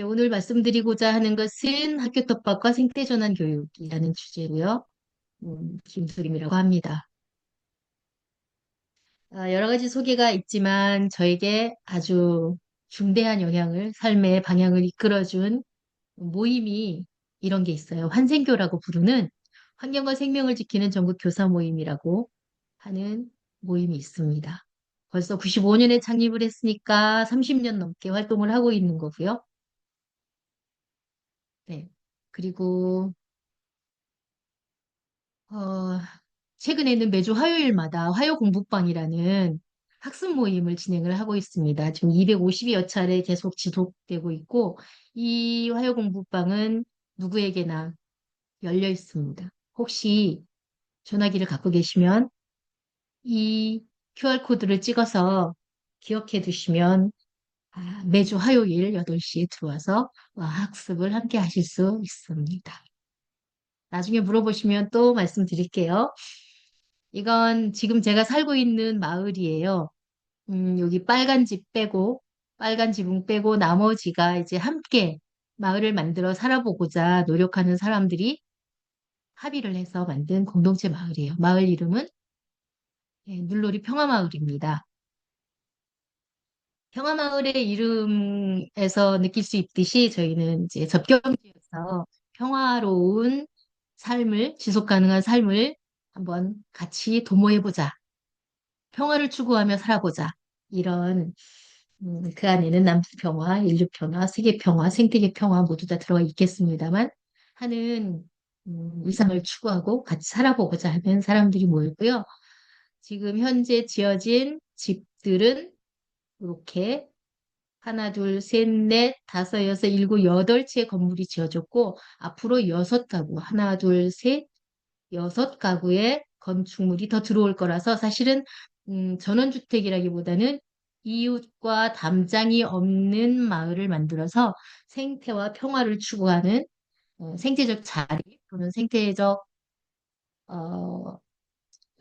오늘 말씀드리고자 하는 것은 학교 텃밭과 생태전환 교육이라는 주제로요. 김수림이라고 합니다. 여러 가지 소개가 있지만 저에게 아주 중대한 영향을, 삶의 방향을 이끌어준 모임이 이런 게 있어요. 환생교라고 부르는 환경과 생명을 지키는 전국 교사 모임이라고 하는 모임이 있습니다. 벌써 95년에 창립을 했으니까 30년 넘게 활동을 하고 있는 거고요. 네. 그리고 어, 최근에는 매주 화요일마다 화요 공부방이라는 학습 모임을 진행을 하고 있습니다. 지금 250여 차례 계속 지속되고 있고, 이 화요 공부방은 누구에게나 열려 있습니다. 혹시 전화기를 갖고 계시면 이 QR코드를 찍어서 기억해 두시면 매주 화요일 8시에 들어와서 학습을 함께 하실 수 있습니다. 나중에 물어보시면 또 말씀드릴게요. 이건 지금 제가 살고 있는 마을이에요. 여기 빨간 지붕 빼고 나머지가 이제 함께 마을을 만들어 살아보고자 노력하는 사람들이 합의를 해서 만든 공동체 마을이에요. 마을 이름은 물놀이 평화마을입니다. 평화마을의 이름에서 느낄 수 있듯이 저희는 이제 접경지여서 평화로운 삶을, 지속 가능한 삶을 한번 같이 도모해보자. 평화를 추구하며 살아보자. 이런 그 안에는 남북 평화, 인류 평화, 세계 평화, 생태계 평화 모두 다 들어가 있겠습니다만 하는 이상을 추구하고 같이 살아보고자 하는 사람들이 모이고요. 지금 현재 지어진 집들은 이렇게 하나, 둘, 셋, 넷, 다섯, 여섯, 일곱, 여덟 채 건물이 지어졌고 앞으로 여섯 가구, 하나, 둘, 셋, 여섯 가구의 건축물이 더 들어올 거라서 사실은 전원주택이라기보다는 이웃과 담장이 없는 마을을 만들어서 생태와 평화를 추구하는 생태적 자립 또는 생태적 어,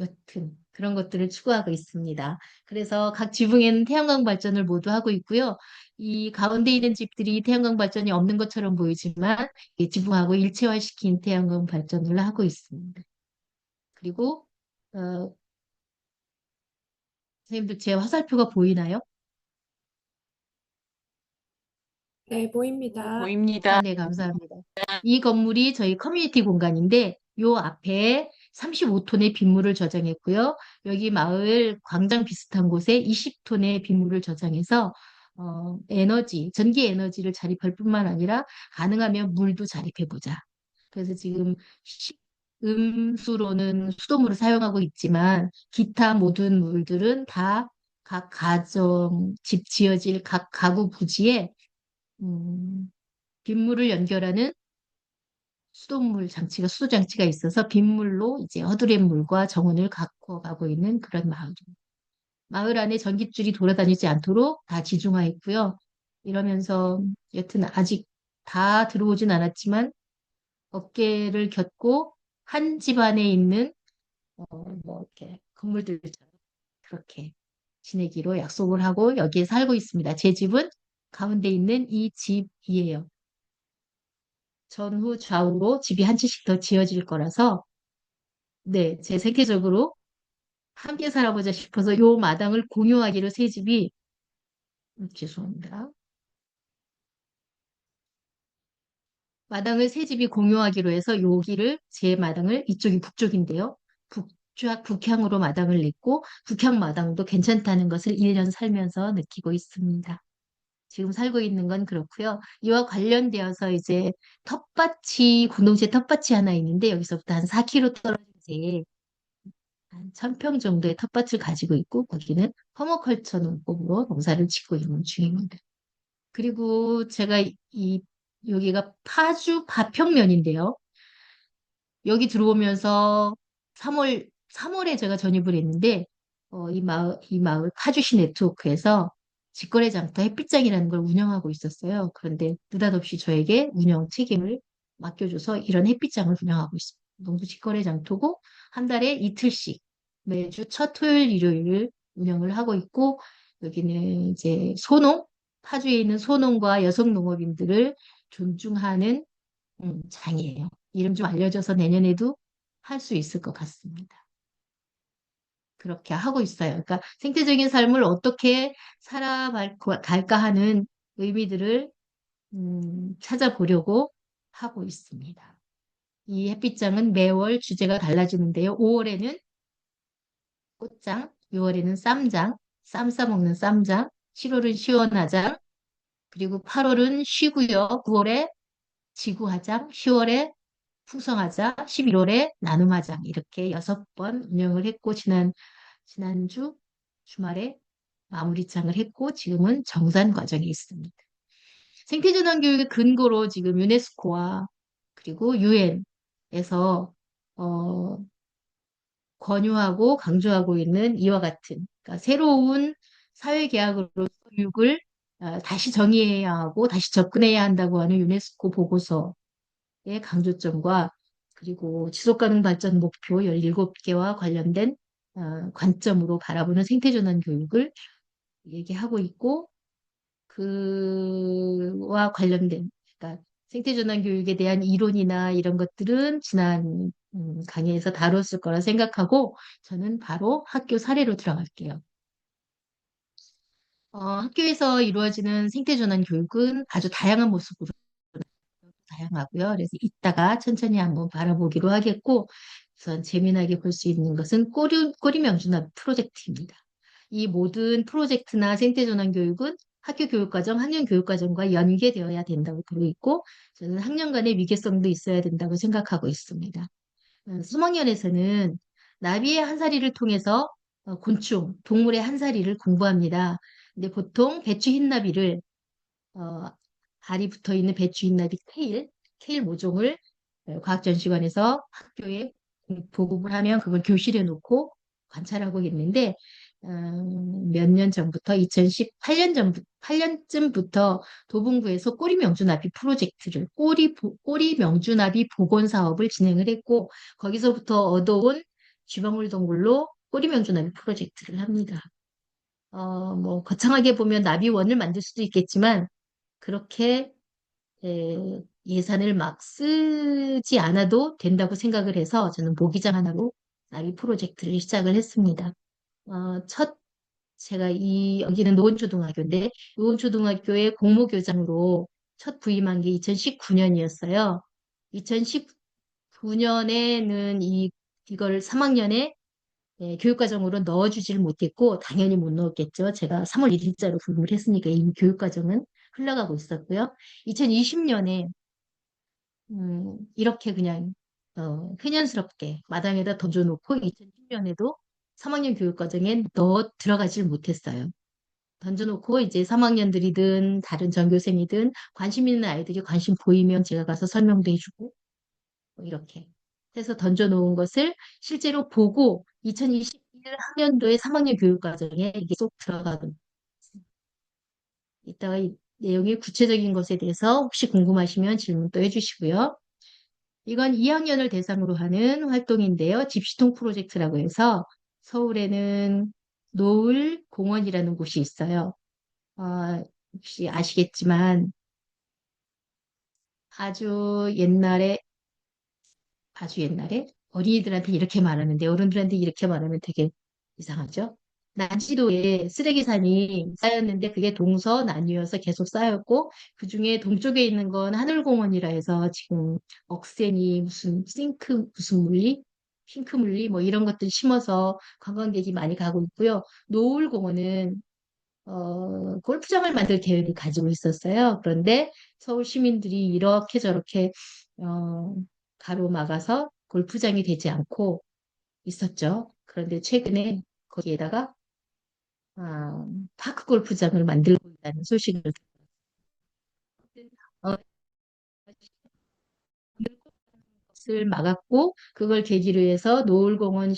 여튼 그런 것들을 추구하고 있습니다. 그래서 각 지붕에는 태양광 발전을 모두 하고 있고요. 이 가운데 있는 집들이 태양광 발전이 없는 것처럼 보이지만 이 지붕하고 일체화시킨 태양광 발전을 하고 있습니다. 그리고 어, 선생님들 제 화살표가 보이나요? 네, 보입니다. 아, 네, 감사합니다. 이 건물이 저희 커뮤니티 공간인데 요 앞에 35톤의 빗물을 저장했고요. 여기 마을 광장 비슷한 곳에 20톤의 빗물을 저장해서 전기 에너지를 자립할 뿐만 아니라 가능하면 물도 자립해보자. 그래서 지금 음수로는 수돗물을 사용하고 있지만 기타 모든 물들은 다 각 가정, 집 지어질 각 가구 부지에 음, 빗물을 연결하는 수도 장치가 있어서 빗물로 이제 허드렛 물과 정원을 갖고 가고 있는 그런 마을입니다. 마을 안에 전깃줄이 돌아다니지 않도록 다 지중화했고요. 이러면서 여튼 아직 다 들어오진 않았지만 어깨를 겹고 한 집안에 있는 뭐 이렇게 건물들처럼 그렇게 지내기로 약속을 하고 여기에 살고 있습니다. 제 집은 가운데 있는 이 집이에요. 전후 좌우로 집이 한 채씩 더 지어질 거라서 네, 제 세계적으로 함께 살아보자 싶어서 요 마당을 공유하기로 세 집이 죄송합니다. 마당을 세 집이 공유하기로 해서 여기를 제 마당을 이쪽이 북쪽인데요. 북향으로 마당을 냈고 북향 마당도 괜찮다는 것을 1년 살면서 느끼고 있습니다. 지금 살고 있는 건 그렇고요. 이와 관련되어서 이제 공동체 텃밭이 하나 있는데 여기서부터 한 4km 떨어진 데에 한 1000평 정도의 텃밭을 가지고 있고 거기는 퍼머컬처 농법으로 농사를 짓고 있는 중입니다. 그리고 제가 여기가 파주 파평면인데요. 여기 들어오면서 3월에 제가 전입을 했는데 이 마을 파주시 네트워크에서 직거래 장터 햇빛장이라는 걸 운영하고 있었어요. 그런데 느닷없이 저에게 운영 책임을 맡겨줘서 이런 햇빛장을 운영하고 있습니다. 농부 직거래 장터고 한 달에 이틀씩 매주 첫 토요일, 일요일을 운영을 하고 있고 여기는 이제 소농 타주에 있는 소농과 여성 농업인들을 존중하는 장이에요. 이름 좀 알려줘서 내년에도 할 수 있을 것 같습니다. 그렇게 하고 있어요. 그러니까 생태적인 삶을 어떻게 살아갈까 하는 의미들을 찾아보려고 하고 있습니다. 이 햇빛장은 매월 주제가 달라지는데요. 5월에는 꽃장, 6월에는 쌈장, 쌈 싸먹는 쌈장, 7월은 시원하장, 그리고 8월은 쉬고요. 9월에 지구화장, 10월에 풍성하장, 11월에 나눔화장 이렇게 6번 운영을 했고 지난주 주말에 마무리장을 했고 지금은 정산 과정에 있습니다. 생태전환 교육의 근거로 지금 유네스코와 그리고 유엔에서 권유하고 강조하고 있는 이와 같은 그러니까 새로운 사회계약으로 교육을 다시 정의해야 하고 다시 접근해야 한다고 하는 유네스코 보고서의 강조점과 그리고 지속가능 발전 목표 17개와 관련된 관점으로 바라보는 생태전환 교육을 얘기하고 있고 그와 관련된 그러니까 생태전환 교육에 대한 이론이나 이런 것들은 지난 강의에서 다뤘을 거라 생각하고 저는 바로 학교 사례로 들어갈게요. 학교에서 이루어지는 생태전환 교육은 아주 다양한 모습으로 다양하고요. 그래서 이따가 천천히 한번 바라보기로 하겠고 우선 재미나게 볼 수 있는 것은 꼬리 명준화 프로젝트입니다. 이 모든 프로젝트나 생태전환 교육은 학교 교육과정, 학년 교육과정과 연계되어야 된다고 보고 있고 저는 학년 간의 위계성도 있어야 된다고 생각하고 있습니다. 3학년에서는 나비의 한사리를 통해서 곤충, 동물의 한사리를 공부합니다. 근데 보통 배추 흰나비를 어, 알이 붙어 있는 배추 흰나비 케일 모종을 과학전시관에서 학교에 보급을 하면 그걸 교실에 놓고 관찰하고 있는데 몇 년 전부터 2018년 8년쯤부터 도봉구에서 꼬리 명주나비 프로젝트를 꼬리 명주나비 복원 사업을 진행을 했고 거기서부터 얻어온 쥐방울 동굴로 꼬리 명주나비 프로젝트를 합니다. 뭐 거창하게 보면 나비원을 만들 수도 있겠지만 그렇게 예산을 막 쓰지 않아도 된다고 생각을 해서 저는 모기장 하나로 나비 프로젝트를 시작을 했습니다. 첫 제가 여기는 노원초등학교인데 노원초등학교의 공모교장으로 첫 부임한 게 2019년이었어요. 2019년에는 이걸 3학년에 교육과정으로 넣어주지를 못했고 당연히 못 넣었겠죠. 제가 3월 1일자로 부임을 했으니까 이미 교육과정은 흘러가고 있었고요. 2020년에 이렇게 그냥 흔연스럽게 마당에다 던져놓고 2010년에도 3학년 교육과정에 넣어 들어가질 못했어요. 던져놓고 이제 3학년들이든 다른 전교생이든 관심 있는 아이들이 관심 보이면 제가 가서 설명도 해주고 뭐 이렇게 해서 던져놓은 것을 실제로 보고 2021학년도에 3학년 교육과정에 이게 쏙 들어가는 이따가 이 내용이 구체적인 것에 대해서 혹시 궁금하시면 질문 또 해주시고요. 이건 2학년을 대상으로 하는 활동인데요. 집시통 프로젝트라고 해서 서울에는 노을 공원이라는 곳이 있어요. 혹시 아시겠지만 아주 옛날에 아주 옛날에 어린이들한테 이렇게 말하는데 어른들한테 이렇게 말하면 되게 이상하죠? 난지도에 쓰레기산이 쌓였는데 그게 동서남이어서 계속 쌓였고 그중에 동쪽에 있는 건 하늘공원이라 해서 지금 억새니 무슨 무슨 물리 핑크 물리 뭐 이런 것들 심어서 관광객이 많이 가고 있고요. 노을공원은 골프장을 만들 계획을 가지고 있었어요. 그런데 서울 시민들이 이렇게 저렇게 어, 가로막아서 골프장이 되지 않고 있었죠. 그런데 최근에 거기에다가 파크 골프장을 만들고 있다는 소식을 어, 것을 막았고 그걸 계기로 해서 노을공원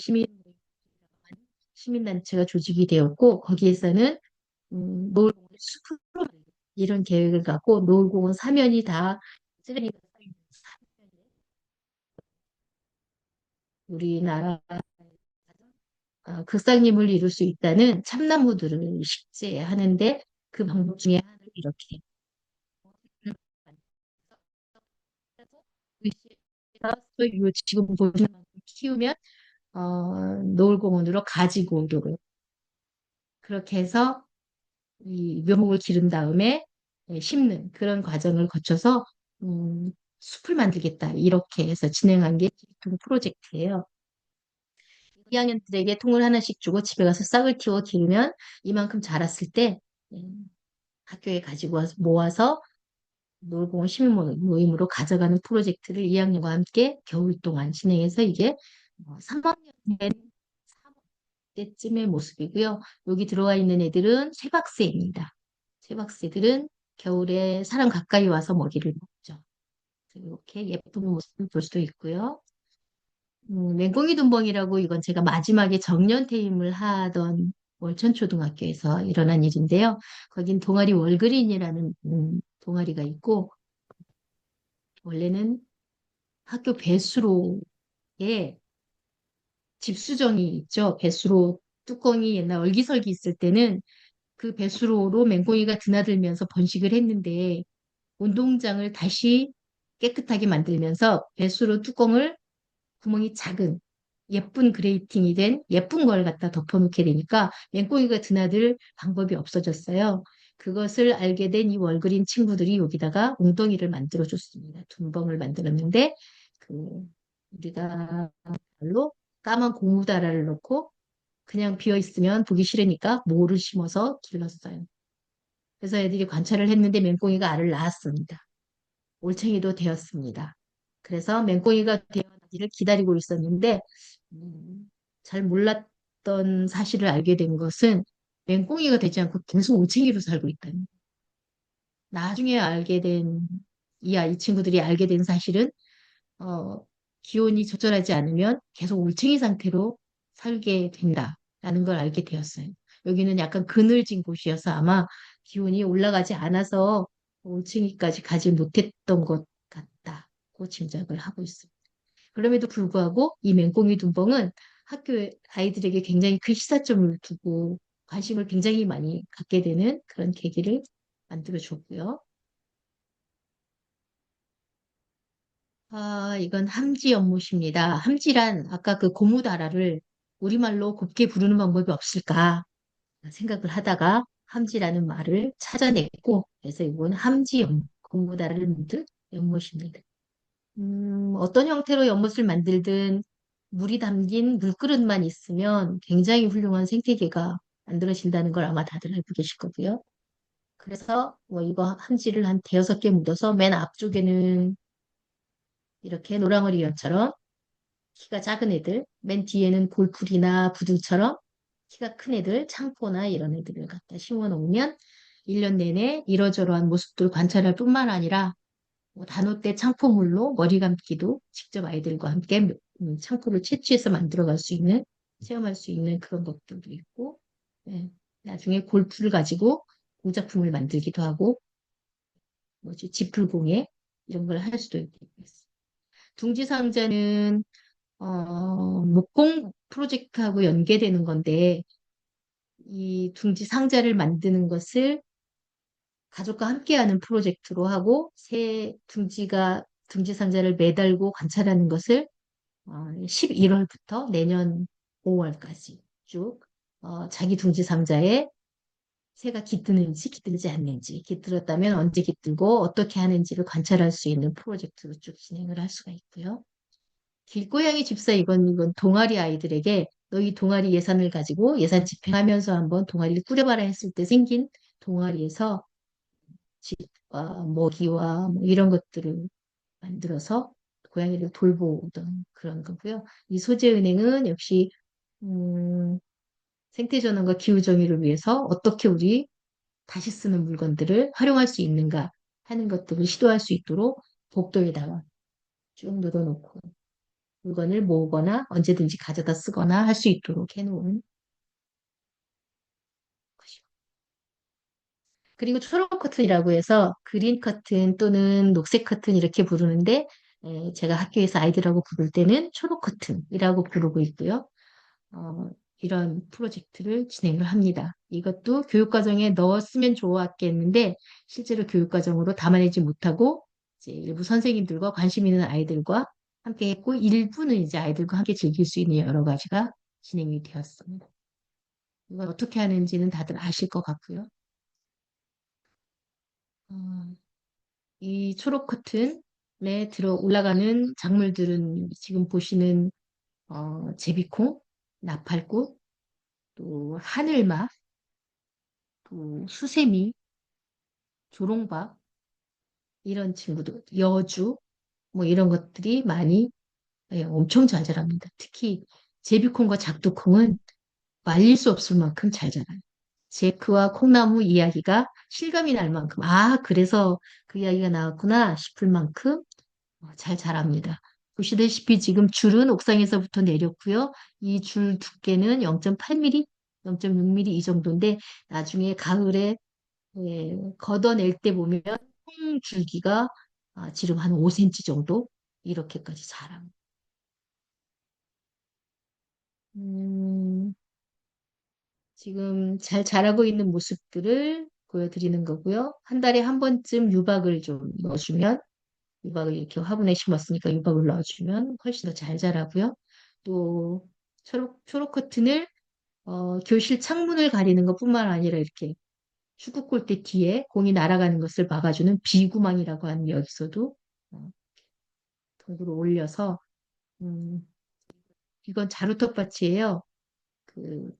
시민단체가 조직이 되었고 거기에서는 노을공원 숲으로 만들기 이런 계획을 갖고 노을공원 사면이 다 쓰레기가 쌓이는 사면에 우리나라 극상림을 이룰 수 있다는 참나무들을 식재하는데 그 방법 중에 하나를 이렇게 지금 보시는 만큼 키우면 노을공원으로 가지고 오도록 그렇게 해서 이 묘목을 기른 다음에 심는 그런 과정을 거쳐서 숲을 만들겠다 이렇게 해서 진행한 게 기tung 프로젝트예요. 2학년들에게 통을 하나씩 주고 집에 가서 싹을 틔워 기르면 이만큼 자랐을 때 학교에 가지고 와서 모아서 놀공원 시민 모임으로 가져가는 프로젝트를 2학년과 함께 겨울 동안 진행해서 이게 3학년 된 때쯤의 모습이고요. 여기 들어와 있는 애들은 쇠박새입니다. 쇠박새들은 겨울에 사람 가까이 와서 먹이를 먹죠. 이렇게 예쁜 모습을 볼 수도 있고요. 맹꽁이 둔벙이라고 이건 제가 마지막에 정년 퇴임을 하던 월천초등학교에서 일어난 일인데요. 거긴 동아리 월그린이라는 동아리가 있고 원래는 학교 배수로에 집수정이 있죠. 배수로 뚜껑이 옛날 얼기설기 있을 때는 그 배수로로 맹꽁이가 드나들면서 번식을 했는데 운동장을 다시 깨끗하게 만들면서 배수로 뚜껑을 구멍이 작은 예쁜 그레이팅이 된 예쁜 걸 갖다 덮어놓게 되니까 맹꽁이가 드나들 방법이 없어졌어요. 그것을 알게 된 이 월그린 친구들이 여기다가 웅덩이를 만들어 줬습니다. 둔벙을 만들었는데 그 우리가 별로 까만 고무다라를 넣고 그냥 비어 있으면 보기 싫으니까 모를 심어서 길렀어요. 그래서 애들이 관찰을 했는데 맹꽁이가 알을 낳았습니다. 올챙이도 되었습니다. 그래서 맹꽁이가 되어나기를 기다리고 있었는데 잘 몰랐던 사실을 알게 된 것은 맹꽁이가 되지 않고 계속 올챙이로 살고 있다는. 나중에 알게 된 이 친구들이 알게 된 사실은 어, 기온이 조절하지 않으면 계속 올챙이 상태로 살게 된다라는 걸 알게 되었어요. 여기는 약간 그늘진 곳이어서 아마 기온이 올라가지 않아서 올챙이까지 가지 못했던 것 같다고 짐작을 하고 있습니다. 그럼에도 불구하고 이 맹꽁이 둔벙은 학교 아이들에게 굉장히 큰 시사점을 두고 관심을 굉장히 많이 갖게 되는 그런 계기를 만들어 줬고요. 이건 함지 연못입니다. 함지란 아까 그 고무다라를 우리말로 곱게 부르는 방법이 없을까 생각을 하다가 함지라는 말을 찾아냈고, 그래서 이건 함지 연못, 고무다라를 묻은 연못입니다. 어떤 형태로 연못을 만들든 물이 담긴 물그릇만 있으면 굉장히 훌륭한 생태계가 만들어진다는 걸 아마 다들 알고 계실 거고요. 그래서 뭐 이거 함지를 한 대여섯 개 묻어서 맨 앞쪽에는 이렇게 노랑어리연처럼 키가 작은 애들, 맨 뒤에는 골풀이나 부들처럼 키가 큰 애들, 창포나 이런 애들을 갖다 심어 놓으면 1년 내내 이러저러한 모습들 관찰할 뿐만 아니라 뭐 단오 때 창포물로 머리 감기도 직접 아이들과 함께 창포를 채취해서 만들어갈 수 있는, 체험할 수 있는 그런 것들도 있고, 예, 나중에 골프를 가지고 공작품을 만들기도 하고, 뭐지, 지풀공예 이런 걸 할 수도 있고. 둥지상자는 목공 프로젝트하고 연계되는 건데, 이 둥지 상자를 만드는 것을 가족과 함께하는 프로젝트로 하고, 새 둥지 상자를 매달고 관찰하는 것을 11월부터 내년 5월까지 쭉 자기 둥지 상자에 새가 깃드는지 깃들지 않는지, 깃들었다면 언제 깃들고 어떻게 하는지를 관찰할 수 있는 프로젝트로 쭉 진행을 할 수가 있고요. 길고양이 집사 이건 동아리 아이들에게 너희 동아리 예산을 가지고 예산 집행하면서 한번 동아리를 꾸려봐라 했을 때 생긴 동아리에서 집과 먹이와 뭐 이런 것들을 만들어서 고양이를 돌보던 그런 거고요. 이 소재은행은 역시 생태전환과 기후정의를 위해서 어떻게 우리 다시 쓰는 물건들을 활용할 수 있는가 하는 것들을 시도할 수 있도록 복도에다가 쭉 늘어놓고 물건을 모으거나 언제든지 가져다 쓰거나 할 수 있도록 해놓은 것이고. 그리고 초록 커튼이라고 해서 그린 커튼 또는 녹색 커튼 이렇게 부르는데 제가 학교에서 아이들하고 부를 때는 초록 커튼이라고 부르고 있고요. 이런 프로젝트를 진행을 합니다. 이것도 교육과정에 넣었으면 좋았겠는데 실제로 교육과정으로 담아내지 못하고 이제 일부 선생님들과 관심 있는 아이들과 함께 했고 일부는 이제 아이들과 함께 즐길 수 있는 여러 가지가 진행이 되었습니다. 이걸 어떻게 하는지는 다들 아실 것 같고요. 어, 이 초록 커튼에 들어 올라가는 작물들은 지금 보시는 제비콩, 나팔꽃, 또 하늘막, 또 수세미, 조롱박 이런 친구들, 여주 뭐 이런 것들이 많이 엄청 잘 자랍니다. 특히 제비콩과 작두콩은 말릴 수 없을 만큼 잘 자라요. 제크와 콩나무 이야기가 실감이 날 만큼 그래서 그 이야기가 나왔구나 싶을 만큼 잘 자랍니다. 보시다시피 지금 줄은 옥상에서부터 내렸고요. 이 줄 두께는 0.8mm, 0.6mm 이 정도인데 나중에 가을에 걷어낼 때 보면 콩 줄기가 지름 한 5cm 정도 이렇게까지 자랍니다. 음, 지금 잘 자라고 있는 모습들을 보여드리는 거고요. 한 달에 한 번쯤 유박을 좀 넣어주면 유박을 이렇게 화분에 심었으니까 유박을 넣어주면 훨씬 더 잘 자라고요. 또 초록 커튼을 교실 창문을 가리는 것뿐만 아니라 이렇게 축구 골대 뒤에 공이 날아가는 것을 막아주는 비구망이라고 하는 여기서도 벽으로 올려서 음, 이건 자루톱밭이에요. 그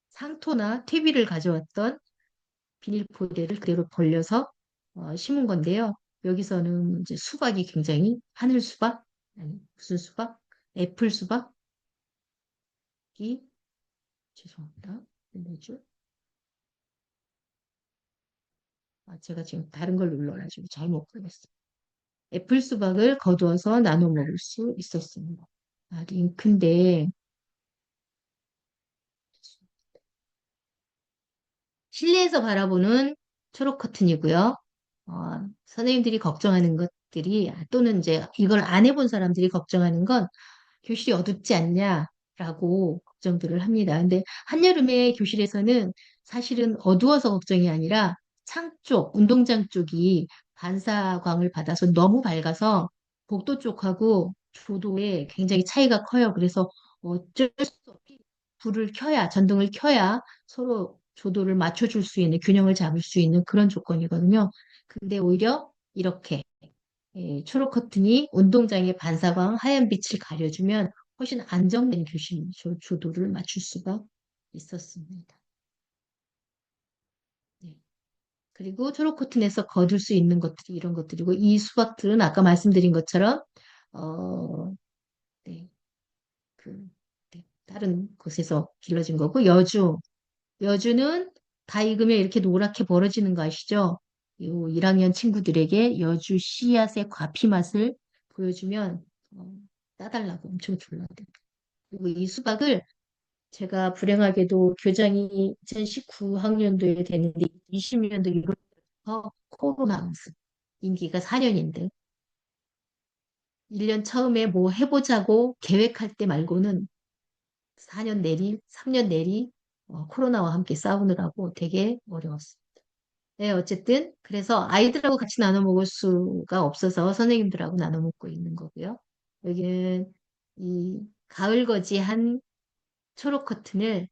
상토나 퇴비를 가져왔던 비닐포대를 그대로 벌려서 심은 건데요. 여기서는 이제 수박이 굉장히 하늘 수박, 아니 무슨 수박? 애플 수박이 죄송합니다. 뭐죠? 제가 지금 다른 걸 눌러가지고 잘못 보냈어요. 애플 수박을 거두어서 나눠 먹을 수 있었습니다. 링크인데 실내에서 바라보는 초록 커튼이고요. 선생님들이 걱정하는 것들이 또는 이제 이걸 안 해본 사람들이 걱정하는 건 교실이 어둡지 않냐라고 걱정들을 합니다. 근데 한여름에 교실에서는 사실은 어두워서 걱정이 아니라 창 쪽, 운동장 쪽이 반사광을 받아서 너무 밝아서 복도 쪽하고 조도에 굉장히 차이가 커요. 그래서 어쩔 수 없이 불을 켜야, 전등을 켜야 서로 조도를 맞춰줄 수 있는, 균형을 잡을 수 있는 그런 조건이거든요. 근데 오히려 이렇게 초록 커튼이 운동장의 반사광 하얀 빛을 가려주면 훨씬 안정된 교실 조도를 맞출 수가 있었습니다. 네. 그리고 초록 커튼에서 거둘 수 있는 것들이 이런 것들이고 이 수박들은 아까 말씀드린 것처럼 어, 네, 그, 네, 다른 곳에서 길러진 거고 여주는 다 익으면 이렇게 노랗게 벌어지는 거 아시죠? 요 1학년 친구들에게 여주 씨앗의 과피 맛을 보여주면 따달라고 엄청 졸라요. 그리고 이 수박을 제가 불행하게도 교장이 2019학년도에 됐는데 20년도 1월부터 코로나 우스 임기가 4년인데 1년 처음에 뭐 해보자고 계획할 때 말고는 4년 내리, 3년 내리 코로나와 함께 싸우느라고 되게 어려웠어요. 네, 어쨌든 그래서 아이들하고 같이 나눠 먹을 수가 없어서 선생님들하고 나눠 먹고 있는 거고요. 여기는 이 가을거지한 초록 커튼을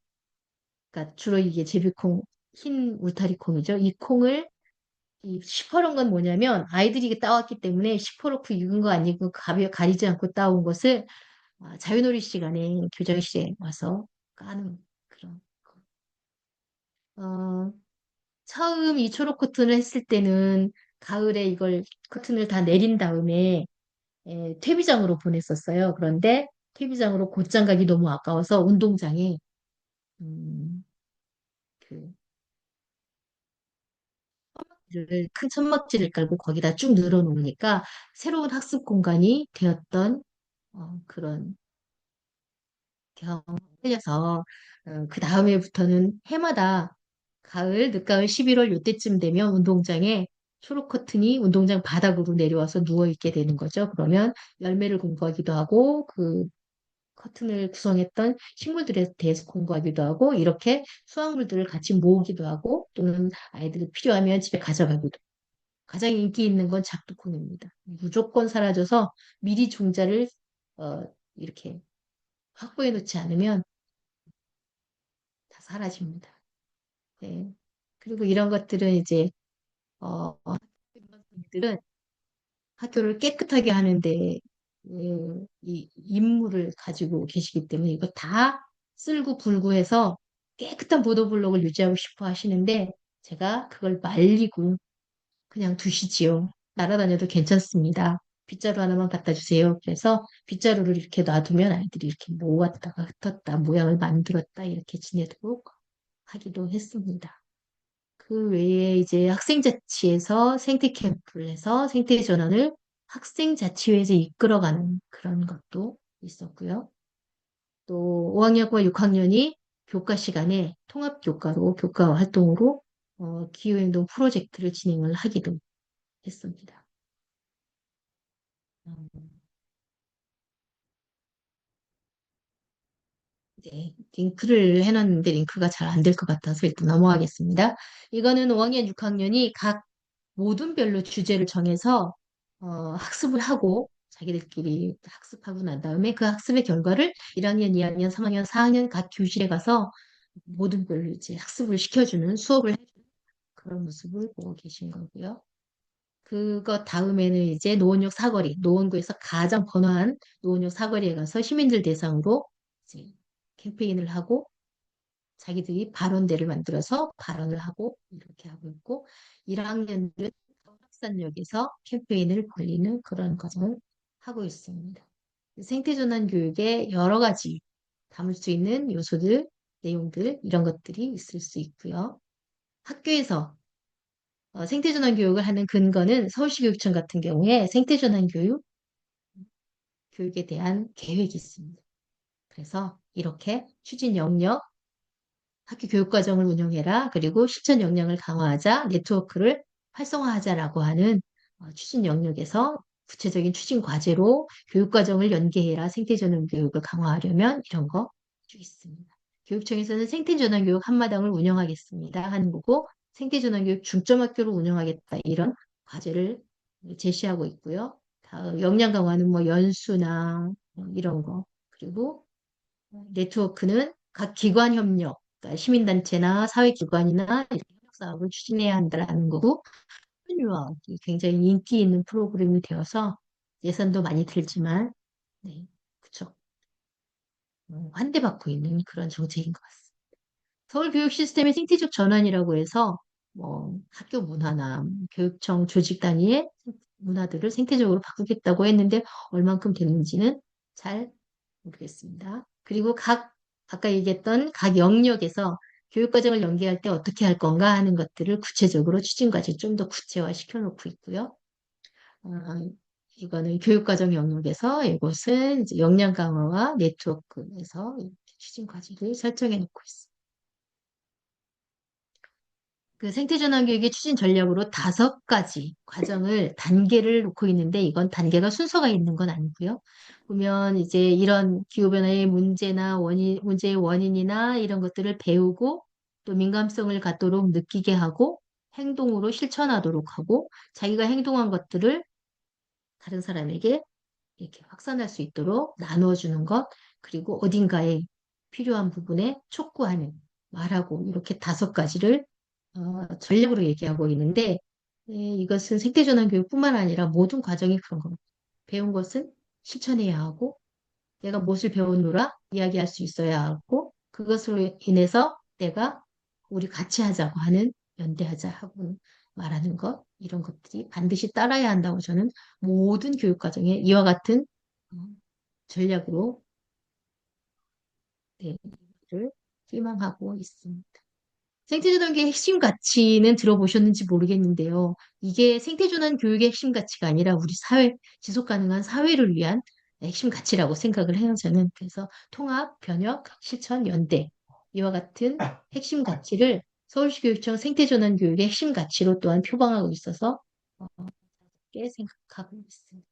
그러니까 주로 이게 제비콩 흰 울타리 콩이죠. 이 콩을 이 시퍼런 건 뭐냐면 아이들이 이게 따왔기 때문에 시퍼렇고 익은 거 아니고 가리지 않고 따온 것을 자유놀이 시간에 교장실에 와서 까는 그런 거. 어, 처음 이 초록 커튼을 했을 때는 가을에 이걸 커튼을 다 내린 다음에 퇴비장으로 보냈었어요. 그런데 퇴비장으로 곧장 가기 너무 아까워서 운동장에 음, 그 큰 천막지를 깔고 거기다 쭉 늘어놓으니까 새로운 학습 공간이 되었던 그런 경험을 살려서 그 다음에부터는 해마다 가을, 늦가을 11월 요때쯤 되면 운동장에 초록 커튼이 운동장 바닥으로 내려와서 누워 있게 되는 거죠. 그러면 열매를 공부하기도 하고 그 커튼을 구성했던 식물들에 대해서 공부하기도 하고 이렇게 수확물들을 같이 모으기도 하고 또는 아이들이 필요하면 집에 가져가기도. 가장 인기 있는 건 작두콩입니다. 무조건 사라져서 미리 종자를 어, 이렇게 확보해 놓지 않으면 다 사라집니다. 네. 그리고 이런 것들은 이제 선생님들은 학교를 깨끗하게 하는데 이 임무를 가지고 계시기 때문에 이거 다 쓸고 불고 해서 깨끗한 보도블록을 유지하고 싶어 하시는데 제가 그걸 말리고 그냥 두시지요. 날아다녀도 괜찮습니다. 빗자루 하나만 갖다 주세요. 그래서 빗자루를 이렇게 놔두면 아이들이 이렇게 모았다가 흩었다, 모양을 만들었다 이렇게 지내도록 하기도 했습니다. 그 외에 이제 학생자치에서 생태 캠프를 해서 생태 전환을 학생자치회에서 이끌어가는 그런 것도 있었고요. 또 5학년과 6학년이 교과 시간에 통합 교과로 교과 활동으로 기후행동 프로젝트를 진행을 하기도 했습니다. 음, 이제 링크를 해놨는데 링크가 잘 안 될 것 같아서 일단 넘어가겠습니다. 이거는 5학년, 6학년이 각 모둠별로 주제를 정해서 학습을 하고 자기들끼리 학습하고 난 다음에 그 학습의 결과를 1학년, 2학년, 3학년, 4학년 각 교실에 가서 모둠별로 이제 학습을 시켜주는 수업을 해주는 그런 모습을 보고 계신 거고요. 그거 다음에는 이제 노원역 사거리, 노원구에서 가장 번화한 노원역 사거리에 가서 시민들 대상으로 이제 캠페인을 하고 자기들이 발언대를 만들어서 발언을 하고 이렇게 하고 있고 1학년들은 학산역에서 캠페인을 벌리는 그런 과정을 하고 있습니다. 생태전환 교육에 여러 가지 담을 수 있는 요소들, 내용들 이런 것들이 있을 수 있고요. 학교에서 생태전환 교육을 하는 근거는 서울시 교육청 같은 경우에 생태전환 교육에 대한 계획이 있습니다. 그래서 이렇게 추진 영역, 학교 교육과정을 운영해라. 그리고 실천 역량을 강화하자. 네트워크를 활성화하자라고 하는 추진 영역에서 구체적인 추진 과제로 교육과정을 연계해라. 생태전환 교육을 강화하려면 이런 거 쭉 있습니다. 교육청에서는 생태전환 교육 한마당을 운영하겠습니다 하는 거고 생태전환 교육 중점학교를 운영하겠다 이런 과제를 제시하고 있고요. 역량 강화는 뭐 연수나 이런 거 그리고 네트워크는 각 기관 협력, 그러니까 시민단체나 사회기관이나 이렇게 협력 사업을 추진해야 한다는 거고, 유학이 굉장히 인기 있는 프로그램이 되어서 예산도 많이 들지만, 네, 그쵸. 환대받고 있는 그런 정책인 것 같습니다. 서울 교육 시스템의 생태적 전환이라고 해서 뭐 학교 문화나 교육청 조직 단위의 문화들을 생태적으로 바꾸겠다고 했는데 얼만큼 됐는지는 잘 모르겠습니다. 그리고 아까 얘기했던 각 영역에서 교육과정을 연계할 때 어떻게 할 건가 하는 것들을 구체적으로 추진과제 좀 더 구체화 시켜놓고 있고요. 어, 이거는 교육과정 영역에서 이곳은 이제 역량 강화와 네트워크에서 추진과제를 설정해 놓고 있습니다. 그 생태전환 교육의 추진 전략으로 5가지 과정을 단계를 놓고 있는데 이건 단계가 순서가 있는 건 아니고요. 보면 이제 이런 기후변화의 문제의 원인이나 이런 것들을 배우고 또 민감성을 갖도록 느끼게 하고 행동으로 실천하도록 하고 자기가 행동한 것들을 다른 사람에게 이렇게 확산할 수 있도록 나누어 주는 것 그리고 어딘가에 필요한 부분에 촉구하는 말하고 이렇게 5가지를 전략으로 얘기하고 있는데 이것은 생태전환 교육뿐만 아니라 모든 과정이 그런 겁니다. 배운 것은 실천해야 하고 내가 무엇을 배웠노라 이야기할 수 있어야 하고 그것으로 인해서 내가 우리 같이 하자고 하는 연대하자 하고 말하는 것 이런 것들이 반드시 따라야 한다고 저는 모든 교육 과정에 이와 같은 어, 전략으로 네, 를 희망하고 있습니다. 생태전환교육의 핵심 가치는 들어보셨는지 모르겠는데요. 이게 생태전환 교육의 핵심 가치가 아니라 우리 사회, 지속 가능한 사회를 위한 핵심 가치라고 생각을 해요, 저는. 그래서 통합, 변혁, 실천, 연대. 이와 같은 핵심 가치를 서울시 교육청 생태전환 교육의 핵심 가치로 또한 표방하고 있어서 꽤 생각하고 있습니다.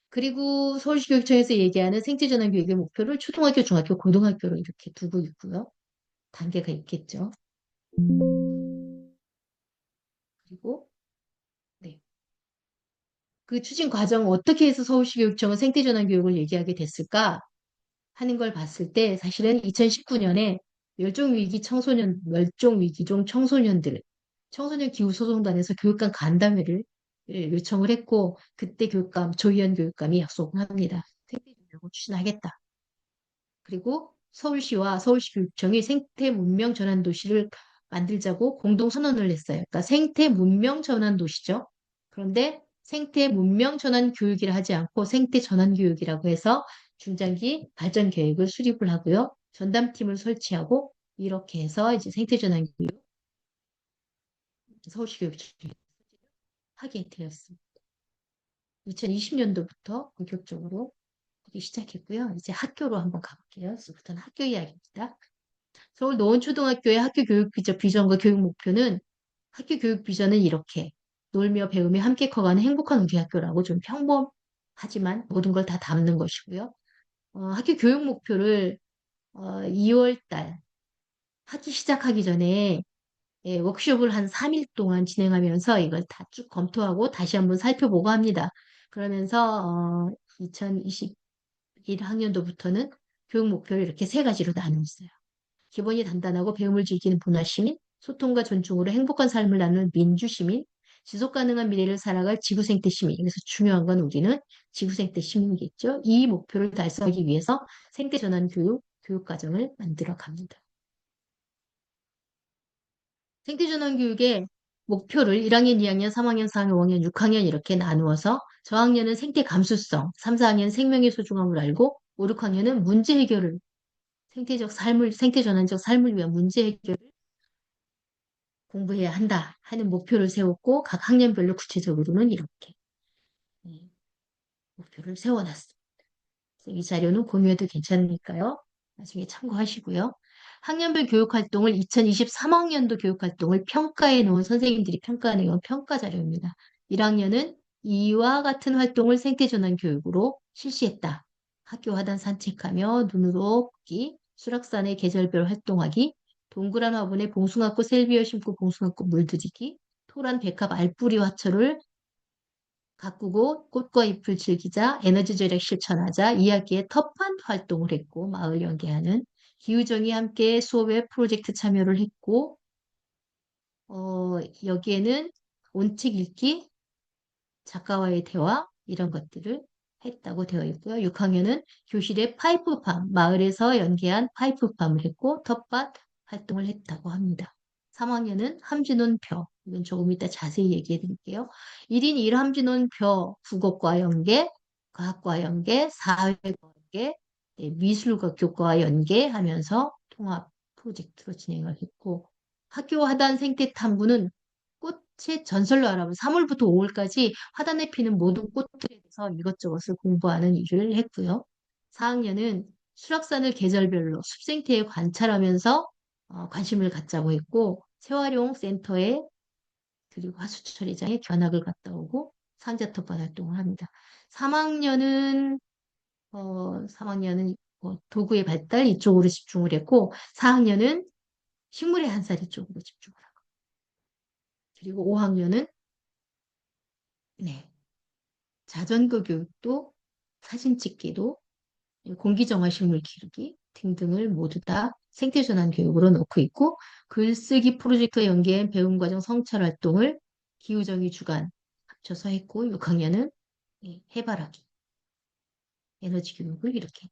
그리고 서울시 교육청에서 얘기하는 생태전환 교육의 목표를 초등학교, 중학교, 고등학교로 이렇게 두고 있고요. 단계가 있겠죠. 그리고 네. 그 추진 과정 어떻게 해서 서울시 교육청은 생태전환 교육을 얘기하게 됐을까 하는 걸 봤을 때 사실은 2019년에 멸종위기종 청소년들, 청소년 기후소송단에서 교육감 간담회를 요청을 했고 그때 교육감, 조희연 교육감이 약속을 합니다. 생태교육을 추진하겠다. 그리고 서울시와 서울시 교육청이 생태 문명 전환 도시를 만들자고 공동 선언을 했어요. 그러니까 생태 문명 전환 도시죠. 그런데 생태 문명 전환 교육이라 하지 않고 생태 전환 교육이라고 해서 중장기 발전 계획을 수립을 하고요. 전담팀을 설치하고 이렇게 해서 이제 생태 전환 교육 서울시 교육청이 하게 되었습니다. 2020년도부터 본격적으로 하기 시작했고요. 이제 학교로 한번 가볼게요. 이제부터는 학교 이야기입니다. 서울 노원초등학교의 학교 교육 비전과 교육 목표는 학교 교육 비전은 이렇게 놀며 배우며 함께 커가는 행복한 우리 학교라고 좀 평범하지만 모든 걸 다 담는 것이고요. 학교 교육 목표를 2월 달 학기 시작하기 전에 워크숍을 한 3일 동안 진행하면서 이걸 다 쭉 검토하고 다시 한번 살펴보고 합니다. 그러면서 2021학년도부터는 교육 목표를 이렇게 세 가지로 나누었어요. 기본이 단단하고 배움을 즐기는 문화시민, 소통과 존중으로 행복한 삶을 나누는 민주시민, 지속가능한 미래를 살아갈 지구생태 시민. 그래서 중요한 건 우리는 지구생태 시민이겠죠. 이 목표를 달성하기 위해서 생태전환 교육과정을 만들어 갑니다. 생태전환 교육의 목표를 1학년, 2학년, 3학년, 4학년, 5학년, 6학년 이렇게 나누어서 저학년은 생태 감수성, 3, 4학년 생명의 소중함을 알고 5, 6학년은 문제 해결을 생태전환적 삶을 위한 문제 해결을 공부해야 한다 하는 목표를 세웠고 각 학년별로 구체적으로는 이렇게 네, 목표를 세워놨습니다. 이 자료는 공유해도 괜찮으니까요. 나중에 참고하시고요. 학년별 교육활동을 2023학년도 교육활동을 평가해 놓은 선생님들이 평가해 놓은 평가 자료입니다. 1학년은 이와 같은 활동을 생태전환 교육으로 실시했다. 학교 하단 산책하며 눈으로 보기, 수락산의 계절별 활동하기, 동그란 화분에 봉숭아꽃 셀비어 심고 봉숭아꽃 물들이기, 토란 백합 알뿌리 화초를 가꾸고 꽃과 잎을 즐기자, 에너지 절약 실천하자, 이야기의 터판 활동을 했고, 마을 연계하는 기우정이 함께 수업에 프로젝트 참여를 했고, 여기에는 온책 읽기, 작가와의 대화, 이런 것들을 했다고 되어 있고요. 6학년은 교실에 파이프팜, 마을에서 연계한 파이프팜을 했고, 텃밭 활동을 했다고 합니다. 3학년은 함진원표, 이건 조금 이따 자세히 얘기해 드릴게요. 1인 1함진원표, 국어과 연계, 과학과 연계, 사회과 연계, 네, 미술과 교과와 연계하면서 통합 프로젝트로 진행을 했고, 학교 하단 생태 탐구는 꽃의 전설로 알아본 3월부터 5월까지 화단에 피는 모든 꽃들에 대해서 이것저것을 공부하는 일을 했고요. 4학년은 수락산을 계절별로 숲생태에 관찰하면서 관심을 갖자고 했고 재활용 센터에 그리고 하수처리장에 견학을 갔다 오고 상자텃밭 활동을 합니다. 3학년은 3학년은 도구의 발달 이쪽으로 집중을 했고 4학년은 식물의 한살이 쪽으로 집중을 하고 그리고 5학년은 네, 자전거 교육도 사진 찍기도 공기정화 식물 기르기 등등을 모두 다 생태전환 교육으로 넣고 있고 글쓰기 프로젝트와 연계한 배움과정 성찰 활동을 기후정의 주간 합쳐서 했고 6학년은 해바라기 에너지 교육을 이렇게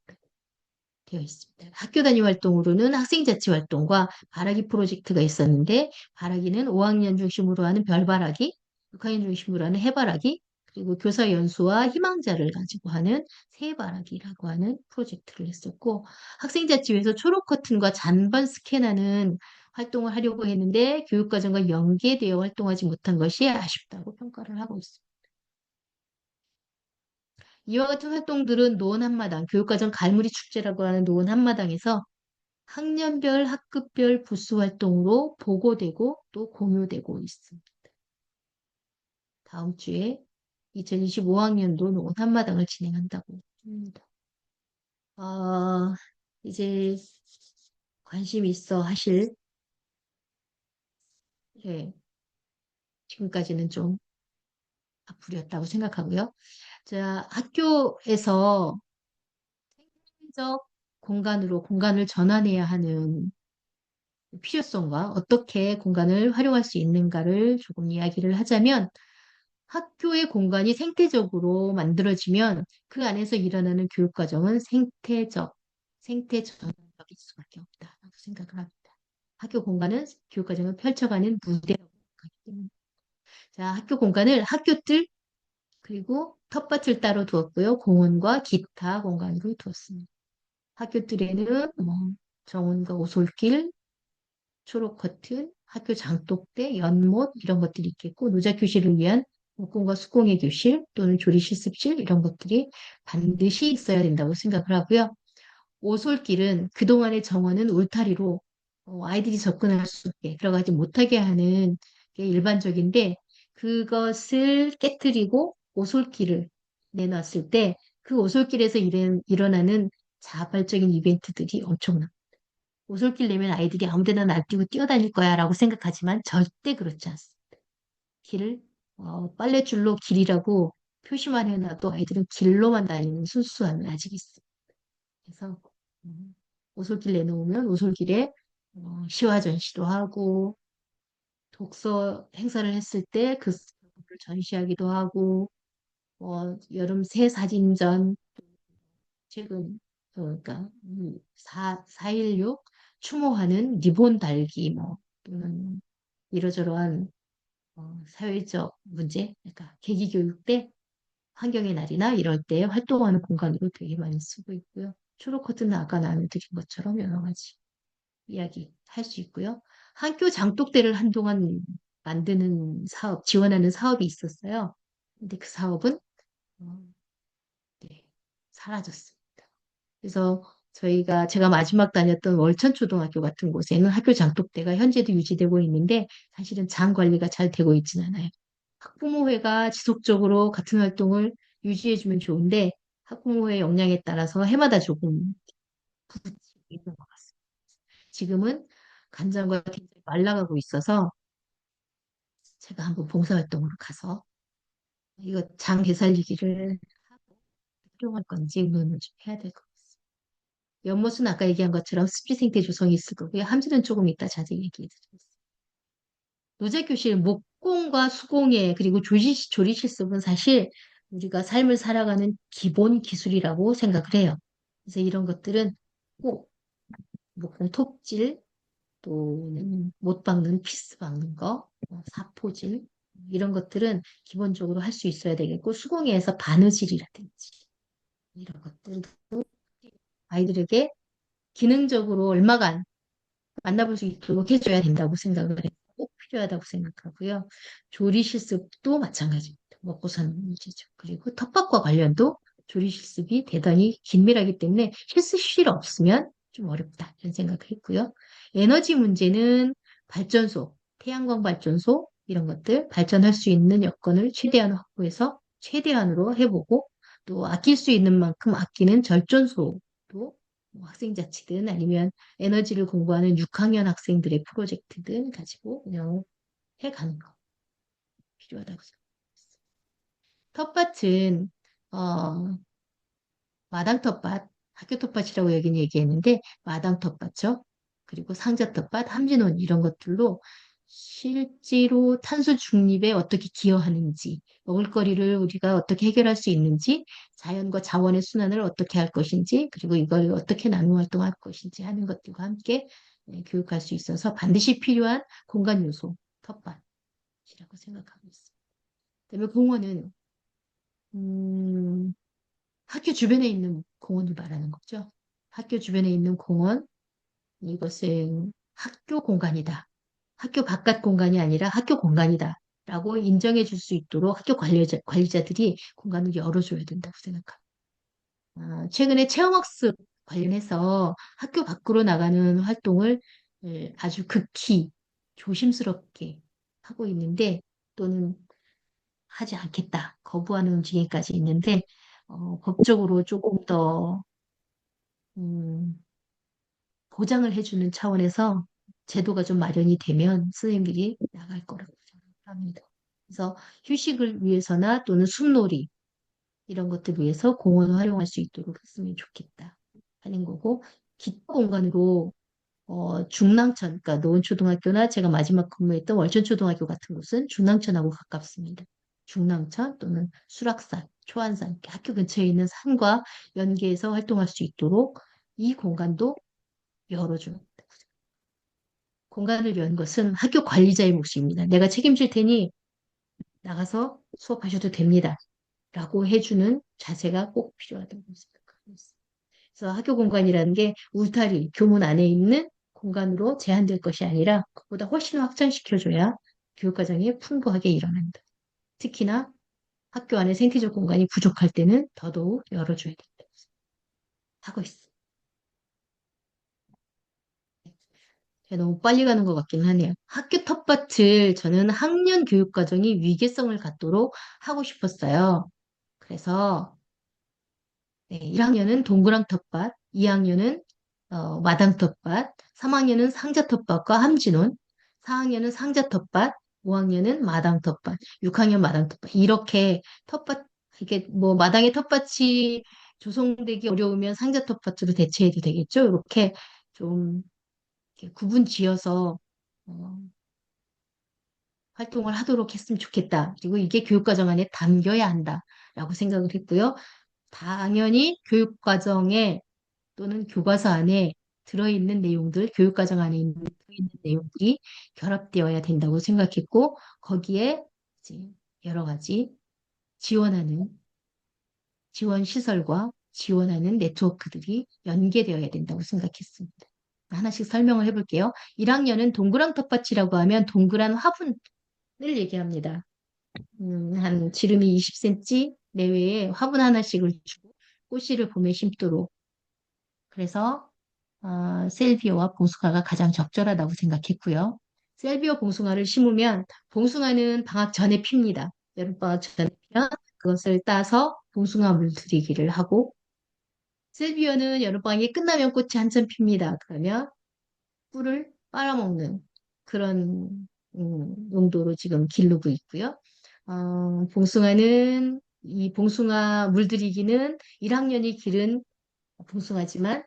되어 있습니다. 학교 단위 활동으로는 학생자치 활동과 바라기 프로젝트가 있었는데 바라기는 5학년 중심으로 하는 별바라기, 6학년 중심으로 하는 해바라기, 그리고 교사 연수와 희망자를 가지고 하는 새바라기라고 하는 프로젝트를 했었고 학생자치회에서 초록 커튼과 잔반 스캔하는 활동을 하려고 했는데 교육과정과 연계되어 활동하지 못한 것이 아쉽다고 평가를 하고 있습니다. 이와 같은 활동들은 노원 한마당, 교육과정 갈무리 축제라고 하는 노원 한마당에서 학년별, 학급별 부스 활동으로 보고되고 또 공유되고 있습니다. 다음 주에 2025학년도 논한마당을 진행한다고 합니다. 어, 이제 관심 있어 하실, 예, 지금까지는 좀 악플이었다고 생각하고요. 자, 학교에서 생태적 공간으로 공간을 전환해야 하는 필요성과 어떻게 공간을 활용할 수 있는가를 조금 이야기를 하자면 학교의 공간이 생태적으로 만들어지면 그 안에서 일어나는 교육 과정은 생태 전환적일 수밖에 없다라고 생각을 합니다. 학교 공간은 교육 과정을 펼쳐가는 무대라고 생각하기 때문에. 자, 학교 공간을 학교들 그리고 텃밭을 따로 두었고요. 공원과 기타 공간으로 두었습니다. 학교들에는 뭐 정원과 오솔길, 초록 커튼, 학교 장독대, 연못 이런 것들이 있겠고 노자 교실을 위한 목공과 수공예 교실 또는 조리 실습실 이런 것들이 반드시 있어야 된다고 생각을 하고요. 오솔길은 그동안의 정원은 울타리로 아이들이 접근할 수 없게 들어가지 못하게 하는 게 일반적인데 그것을 깨뜨리고 오솔길을 내놨을 때 그 오솔길에서 일어나는 자발적인 이벤트들이 엄청납니다. 오솔길 내면 아이들이 아무데나 날뛰고 뛰어다닐 거야라고 생각하지만 절대 그렇지 않습니다. 길을 빨래줄로 길이라고 표시만 해놔도 아이들은 길로만 다니는 순수함이 아직 있습니다. 그래서 오솔길 내놓으면 오솔길에 시화 전시도 하고 독서 행사를 했을 때 그 전시하기도 하고 여름 새 사진전 최근 그러니까 4.16 추모하는 리본 달기 뭐 또는 이러저러한 사회적 문제 그러니까 계기교육 때 환경의 날이나 이럴 때 활동하는 공간으로 되게 많이 쓰고 있고요. 초록 커튼은 아까 나눠드린 것처럼 여러 가지 이야기 할 수 있고요. 학교 장독대를 한동안 만드는 사업, 지원하는 사업이 있었어요. 근데 그 사업은 어, 네, 사라졌습니다. 그래서 제가 마지막 다녔던 월천초등학교 같은 곳에는 학교 장독대가 현재도 유지되고 있는데 사실은 장 관리가 잘 되고 있지는 않아요. 학부모회가 지속적으로 같은 활동을 유지해주면 좋은데 학부모회 역량에 따라서 해마다 조금 부딪히고 있는 것 같습니다. 지금은 간장과 굉장히 말라가고 있어서 제가 한번 봉사활동으로 가서 이거 장 되살리기를 하고 활용할 건지 의논을 좀 해야 될 것 같습니다. 연못은 아까 얘기한 것처럼 습지 생태 조성이 있을 거고요. 함지는 조금 이따 자세히 얘기해 드리겠습니다. 노제교실 목공과 수공예 그리고 조리 실습은 사실 우리가 삶을 살아가는 기본 기술이라고 생각을 해요. 그래서 이런 것들은 꼭 목공 톱질 또는 못 박는 피스 박는 거, 사포질 이런 것들은 기본적으로 할 수 있어야 되겠고 수공예에서 바느질이라든지 이런 것들도 아이들에게 기능적으로 얼마간 만나볼 수 있도록 해줘야 된다고 생각을 해요. 꼭 필요하다고 생각하고요. 조리 실습도 마찬가지입니다. 먹고 사는 문제죠. 그리고 텃밭과 관련도 조리 실습이 대단히 긴밀하기 때문에 실습실 없으면 좀 어렵다 이런 생각을 했고요. 에너지 문제는 발전소, 태양광 발전소 이런 것들 발전할 수 있는 여건을 최대한 확보해서 최대한으로 해보고 또 아낄 수 있는 만큼 아끼는 절전소도 뭐 학생자치든 아니면 에너지를 공부하는 6학년 학생들의 프로젝트든 가지고 운영해 가는 거 필요하다고 생각합니다. 텃밭은 어, 마당 텃밭, 학교 텃밭이라고 여긴 얘기했는데 마당 텃밭죠. 그리고 상자 텃밭, 함진원 이런 것들로 실제로 탄소 중립에 어떻게 기여하는지, 먹을거리를 우리가 어떻게 해결할 수 있는지, 자연과 자원의 순환을 어떻게 할 것인지, 그리고 이걸 어떻게 나누어 활동할 것인지 하는 것들과 함께 교육할 수 있어서 반드시 필요한 공간 요소, 텃밭이라고 생각하고 있습니다. 그다음에 공원은 학교 주변에 있는 공원을 말하는 거죠. 학교 주변에 있는 공원, 이것은 학교 공간이다. 학교 바깥 공간이 아니라 학교 공간이다. 라고 인정해 줄 수 있도록 학교 관리자들이 공간을 열어줘야 된다고 생각합니다. 최근에 체험학습 관련해서 학교 밖으로 나가는 활동을 아주 극히 조심스럽게 하고 있는데 또는 하지 않겠다. 거부하는 움직임까지 있는데 법적으로 조금 더 음, 보장을 해주는 차원에서 제도가 좀 마련이 되면 선생님들이 나갈 거라고 생각합니다. 그래서 휴식을 위해서나 또는 숲놀이 이런 것들 위해서 공원을 활용할 수 있도록 했으면 좋겠다 하는 거고 기초 공간으로 중랑천, 그러니까 노원초등학교나 제가 마지막 근무했던 월천초등학교 같은 곳은 중랑천하고 가깝습니다. 중랑천 또는 수락산, 초안산, 이렇게 학교 근처에 있는 산과 연계해서 활동할 수 있도록 이 공간도 열어주는 겁니다. 공간을 여는 것은 학교 관리자의 몫입니다. 내가 책임질 테니 나가서 수업하셔도 됩니다. 라고 해주는 자세가 꼭 필요하다고 생각하고 있습니다. 그래서 학교 공간이라는 게 울타리, 교문 안에 있는 공간으로 제한될 것이 아니라 그보다 훨씬 확장시켜줘야 교육과정이 풍부하게 일어난다. 특히나 학교 안에 생태적 공간이 부족할 때는 더더욱 열어줘야 된다고 하고 있습니다. 제가 너무 빨리 가는 것 같긴 하네요. 학교 텃밭을 저는 학년 교육과정이 위계성을 갖도록 하고 싶었어요. 그래서 네, 1학년은 동그랑 텃밭, 2학년은 마당 텃밭, 3학년은 상자 텃밭과 함진원, 4학년은 상자 텃밭, 5학년은 마당 텃밭, 6학년 마당 텃밭. 이렇게 텃밭, 이게 뭐 마당에 텃밭이 조성되기 어려우면 상자 텃밭으로 대체해도 되겠죠? 이렇게 좀 이렇게 구분 지어서 어, 활동을 하도록 했으면 좋겠다. 그리고 이게 교육과정 안에 담겨야 한다라고 생각을 했고요. 당연히 교육과정에 또는 교과서 안에 들어있는 내용들, 교육과정 안에 들어있는 내용들이 결합되어야 된다고 생각했고, 거기에 이제 여러 가지 지원하는 지원 시설과 지원하는 네트워크들이 연계되어야 된다고 생각했습니다. 하나씩 설명을 해볼게요. 1학년은 동그란 텃밭이라고 하면 동그란 화분을 얘기합니다. 한 지름이 20cm 내외의 화분 하나씩을 주고 꽃씨를 봄에 심도록. 그래서 셀비오와 봉숭아가 가장 적절하다고 생각했고요. 셀비오 봉숭아를 심으면 봉숭아는 방학 전에 핍니다. 여름방학 전에 피면 그것을 따서 봉숭아 물들이기를 하고 셀비오는 여름방학이 끝나면 꽃이 한참 핍니다. 그러면 꿀을 빨아먹는 그런 용도로 지금 기르고 있고요. 봉숭아는 이 봉숭아 물들이기는 1학년이 기른 봉숭아지만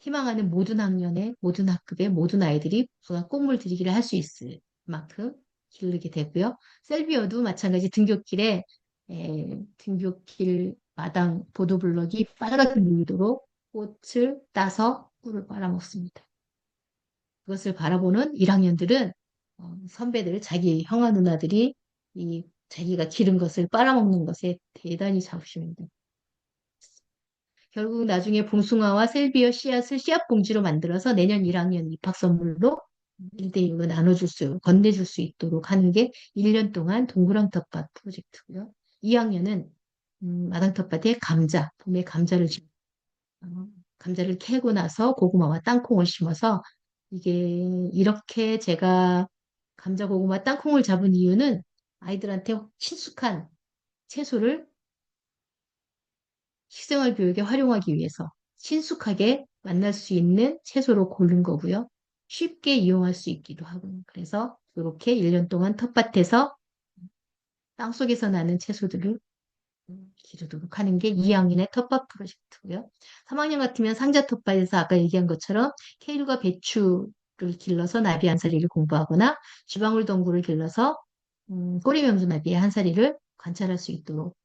희망하는 모든 학년의 모든 학급의 모든 아이들이 봉숭아 꽃물 들이기를 할 수 있을 만큼 기르게 되고요. 셀비어도 마찬가지 등굣길 마당 보도블럭이 빨갛게 물리도록 꽃을 따서 꿀을 빨아먹습니다. 그것을 바라보는 1학년들은 선배들, 자기 형아 누나들이 이 자기가 기른 것을 빨아먹는 것에 대단히 자부심이 있다. 결국 나중에 봉숭아와 셀비어 씨앗을 씨앗 봉지로 만들어서 내년 1학년 입학 선물로 1대1로 건네줄 수 있도록 하는 게 1년 동안 동그랑 텃밭 프로젝트고요. 2학년은 마당 텃밭에 봄에 감자를 캐고 나서 고구마와 땅콩을 심어서 이게 이렇게 제가 감자, 고구마, 땅콩을 잡은 이유는 아이들한테 친숙한 채소를 식생활 교육에 활용하기 위해서 친숙하게 만날 수 있는 채소로 고른 거고요. 쉽게 이용할 수 있기도 하고요. 그래서 이렇게 1년 동안 텃밭에서 땅속에서 나는 채소들을 기르도록 하는 게 2학년의 텃밭 프로젝트고요. 3학년 같으면 상자 텃밭에서 아까 얘기한 것처럼 케일과 배추를 길러서 나비 한 사리를 공부하거나 쥐방울 덩굴을 길러서 꼬리명주 나비의 한 사리를 관찰할 수 있도록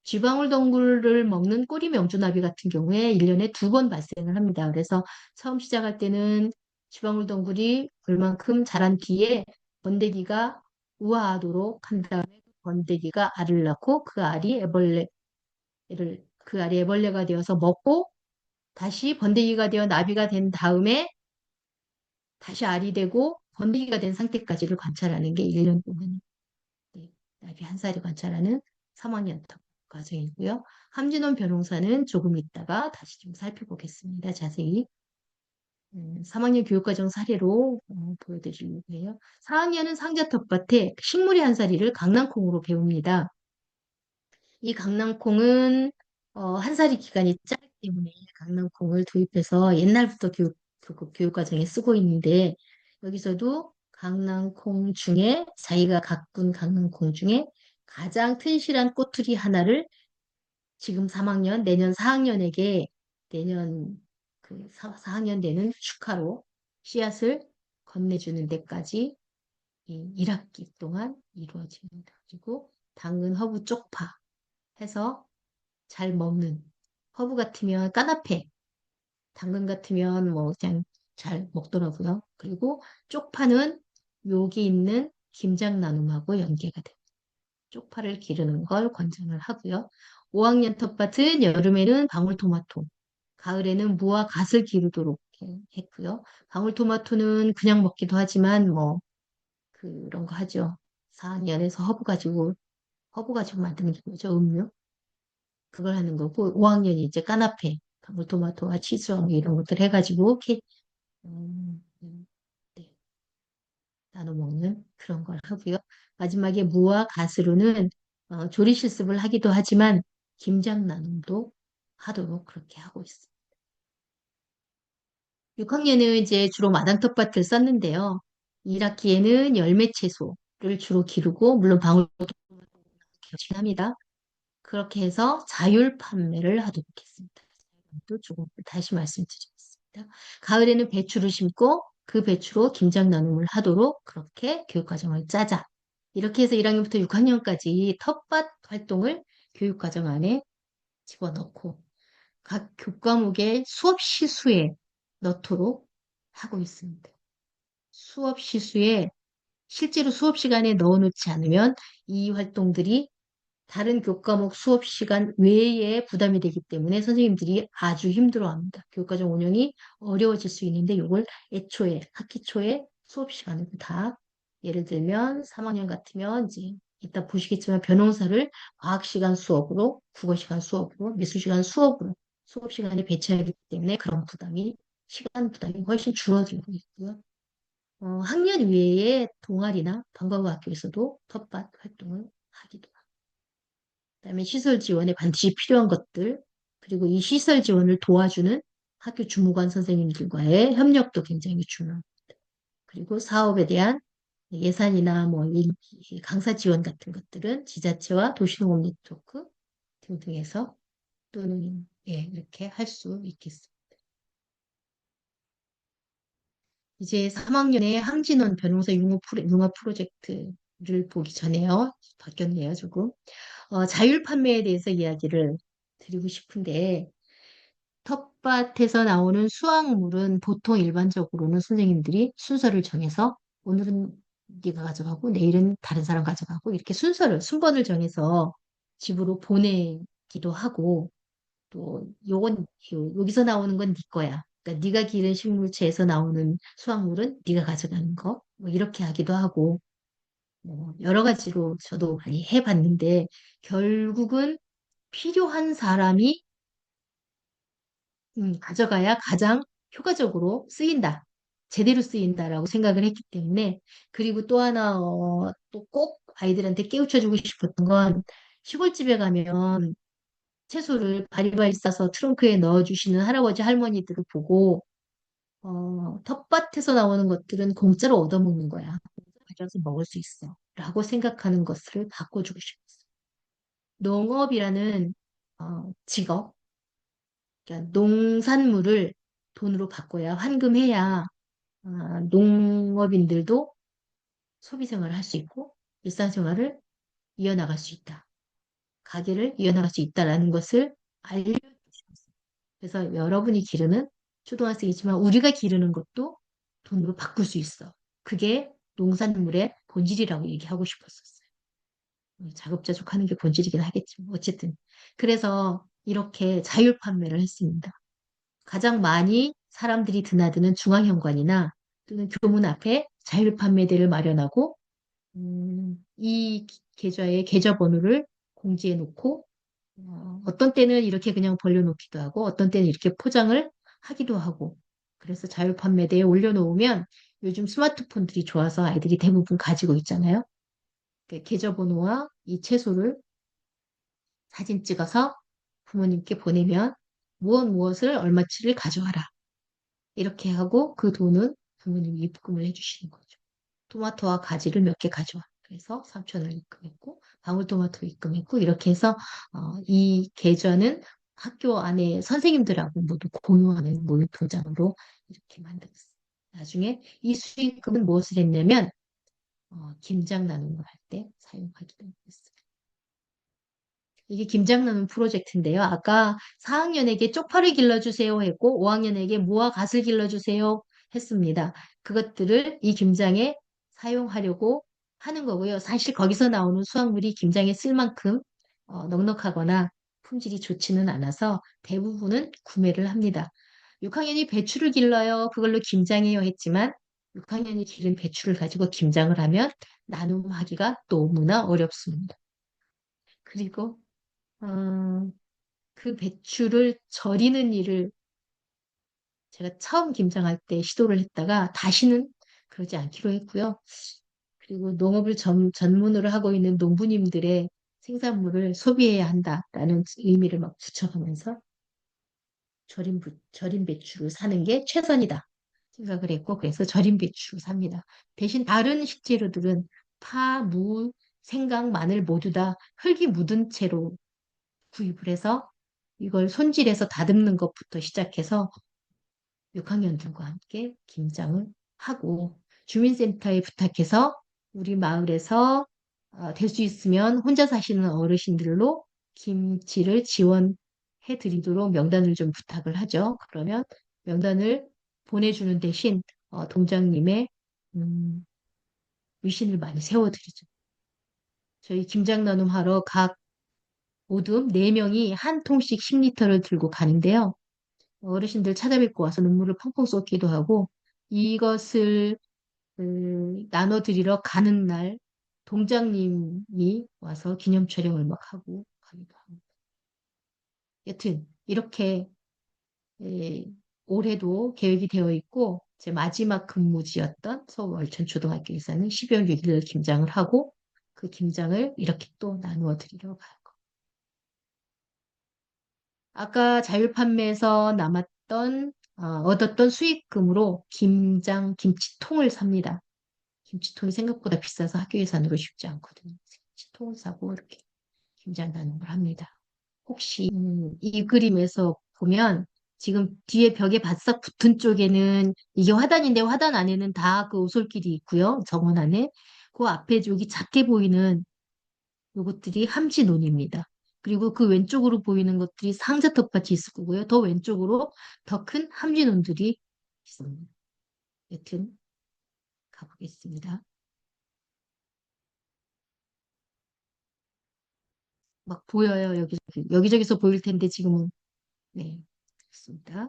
쥐방울 덩굴을 먹는 꼬리 명주나비 같은 경우에 1년에 2번 발생을 합니다. 그래서 처음 시작할 때는 쥐방울 덩굴이 얼만큼 자란 뒤에 번데기가 우아하도록 한 다음에 번데기가 알을 낳고 그 알이 애벌레가 되어서 먹고 다시 번데기가 되어 나비가 된 다음에 다시 알이 되고 번데기가 된 상태까지를 관찰하는 게 1년 동안 네, 나비 한 살이 관찰하는 3학년 과정이고요. 함진원 변호사는 조금 있다가 다시 좀 살펴보겠습니다. 자세히. 3학년 교육과정 사례로 보여드리려고 해요. 4학년은 상자 텃밭에 식물의 한 사리를 강낭콩으로 배웁니다. 이 강낭콩은 한 살이 기간이 짧기 때문에 강낭콩을 도입해서 옛날부터 교육과정에 쓰고 있는데 여기서도 강낭콩 중에 자기가 가꾼 강낭콩 중에 가장 튼실한 꼬투리 하나를 지금 3학년, 내년 4학년에게 내년 그 4학년 되는 축하로 씨앗을 건네주는 데까지 이 1학기 동안 이루어집니다. 그리고 당근, 허브, 쪽파 해서 잘 먹는 허브 같으면 까나페, 당근 같으면 뭐 그냥 잘 먹더라고요. 그리고 쪽파는 여기 있는 김장 나눔하고 연계가 돼요. 쪽파를 기르는 걸 권장을 하고요. 5학년 텃밭은 여름에는 방울토마토, 가을에는 무와 갓을 기르도록 했고요. 방울토마토는 그냥 먹기도 하지만 뭐 그런 거 하죠. 4학년에서 허브 가지고 만드는 게 뭐죠? 음료? 그걸 하는 거고 5학년이 이제 까나페, 방울토마토와 치즈와 이런 것들 해가지고 네, 나눠 먹는 그런 걸 하고요. 마지막에 무와 갓으로는 조리 실습을 하기도 하지만 김장 나눔도 하도록 그렇게 하고 있습니다. 6학년은 이제 주로 마당 텃밭을 썼는데요. 1학기에는 열매 채소를 주로 기르고 물론 방울토마토도 합니다. 그렇게 해서 자율 판매를 하도록 했습니다. 또 조금 다시 말씀드리겠습니다. 가을에는 배추를 심고 그 배추로 김장 나눔을 하도록 그렇게 교육과정을 짜자. 이렇게 해서 1학년부터 6학년까지 텃밭 활동을 교육과정 안에 집어넣고 각 교과목의 수업 시수에 넣도록 하고 있습니다. 수업 시수에 실제로 수업 시간에 넣어놓지 않으면 이 활동들이 다른 교과목 수업 시간 외에 부담이 되기 때문에 선생님들이 아주 힘들어합니다. 교과정 운영이 어려워질 수 있는데 이걸 애초에 학기 초에 수업 시간을 다 예를 들면 3학년 같으면 이제 이따 보시겠지만 변호사를 과학 시간 수업으로, 국어 시간 수업으로, 미술 시간 수업으로 수업 시간에 배치하기 때문에 그런 시간 부담이 훨씬 줄어들고 있고요. 학년 외에 동아리나 방과후 학교에서도 텃밭 활동을 하기도 그다음에 시설 지원에 반드시 필요한 것들, 그리고 이 시설 지원을 도와주는 학교 주무관 선생님들과의 협력도 굉장히 중요합니다. 그리고 사업에 대한 예산이나 뭐 강사 지원 같은 것들은 지자체와 도시농업 네트워크 등등에서 또는 예, 이렇게 할 수 있겠습니다. 이제 3학년에 함진원 변호사 융합 프로젝트를 보기 전에요. 바뀌었네요, 조금. 자율 판매에 대해서 이야기를 드리고 싶은데, 텃밭에서 나오는 수확물은 보통 일반적으로는 선생님들이 순서를 정해서 오늘은 네가 가져가고 내일은 다른 사람 가져가고 이렇게 순번을 정해서 집으로 보내기도 하고 또 여기서 나오는 건 네 거야. 그러니까 네가 기른 식물체에서 나오는 수확물은 네가 가져가는 거. 뭐 이렇게 하기도 하고 뭐 여러 가지로 저도 많이 해봤는데 결국은 필요한 사람이 가져가야 가장 효과적으로 쓰인다. 제대로 쓰인다라고 생각을 했기 때문에 그리고 또 하나 또 꼭 아이들한테 깨우쳐주고 싶었던 건 시골집에 가면 채소를 바리바리 싸서 트렁크에 넣어주시는 할아버지 할머니들을 보고 텃밭에서 나오는 것들은 공짜로 얻어먹는 거야. 가져서 먹을 수 있어. 라고 생각하는 것을 바꿔주고 싶었어. 농업이라는 직업, 그러니까 농산물을 돈으로 바꿔야 환금해야 농업인들도 소비 생활을 할 수 있고 일상생활을 이어나갈 수 있다. 가게를 이어나갈 수 있다라는 것을 알려주고 싶었어요. 그래서 여러분이 기르는 초등학생이지만 우리가 기르는 것도 돈으로 바꿀 수 있어. 그게 농산물의 본질이라고 얘기하고 싶었었어요. 자급자족하는 게 본질이긴 하겠지만 어쨌든 그래서 이렇게 자율 판매를 했습니다. 가장 많이 사람들이 드나드는 중앙현관이나 또는 교문 앞에 자율 판매대를 마련하고 이 계좌의 계좌번호를 공지해 놓고 어떤 때는 이렇게 그냥 벌려놓기도 하고 어떤 때는 이렇게 포장을 하기도 하고 그래서 자유 판매대에 올려놓으면 요즘 스마트폰들이 좋아서 아이들이 대부분 가지고 있잖아요. 그 계좌번호와 이 채소를 사진 찍어서 부모님께 보내면 무엇을 얼마치를 가져와라. 이렇게 하고 그 돈은 부모님이 입금을 해주시는 거죠. 토마토와 가지를 몇 개 가져와. 그래서 3천 원 입금했고 방울토마토 입금했고 이렇게 해서 이 계좌는 학교 안에 선생님들하고 모두 공유하는 모의 통장으로 이렇게 만들었어요. 나중에 이 수익금은 무엇을 했냐면 김장 나눔을 할 때 사용하기로 했어요. 이게 김장 나눔 프로젝트인데요. 아까 4학년에게 쪽파를 길러주세요 했고 5학년에게 무와 갓을 길러주세요 했습니다. 그것들을 이 김장에 사용하려고 하는 거고요. 사실 거기서 나오는 수확물이 김장에 쓸 만큼 넉넉하거나 품질이 좋지는 않아서 대부분은 구매를 합니다. 6학년이 배추를 길러요. 그걸로 김장해요 했지만 6학년이 기른 배추를 가지고 김장을 하면 나눔하기가 너무나 어렵습니다. 그리고 어, 그 배추를 절이는 일을 제가 처음 김장할 때 시도를 했다가 다시는 그러지 않기로 했고요. 그리고 농업을 전문으로 하고 있는 농부님들의 생산물을 소비해야 한다라는 의미를 막 붙여가면서 절인 배추를 사는 게 최선이다 생각을 했고 그래서 절인 배추를 삽니다. 대신 다른 식재료들은 파, 무, 생강, 마늘 모두 다 흙이 묻은 채로 구입을 해서 이걸 손질해서 다듬는 것부터 시작해서 6학년들과 함께 김장을 하고 주민센터에 부탁해서 우리 마을에서 될 수 있으면 혼자 사시는 어르신들로 김치를 지원해 드리도록 명단을 좀 부탁을 하죠. 그러면 명단을 보내주는 대신 동장님의 음, 위신을 많이 세워드리죠. 저희 김장 나눔하러 각 모두 4명이 한 통씩 10리터를 들고 가는데요. 어르신들 찾아뵙고 와서 눈물을 펑펑 쏟기도 하고 이것을 나눠드리러 가는 날 동장님이 와서 기념 촬영을 막 하고 가기도 합니다. 여튼 이렇게 에, 올해도 계획이 되어 있고 제 마지막 근무지였던 서울 월천초등학교에서는 12월 6일 김장을 하고 그 김장을 이렇게 또 나누어 드리러 가요. 아까 자율 판매에서 남았던 얻었던 수익금으로 김장 김치통을 삽니다. 김치통이 생각보다 비싸서 학교 예산으로 쉽지 않거든요. 김치통을 사고 이렇게 김장 나눔을 합니다. 혹시 이 그림에서 보면 지금 뒤에 벽에 바싹 붙은 쪽에는 이게 화단인데 화단 안에는 다 그 오솔길이 있고요. 정원 안에 그 앞에 여기 작게 보이는 요것들이 함지논입니다. 그리고 그 왼쪽으로 보이는 것들이 상자 텃밭이 있을 거고요. 더 왼쪽으로 더 큰 함지논들이 있습니다. 여튼 가보겠습니다. 막 보여요. 여기저기서 보일 텐데 지금은 네, 그렇습니다.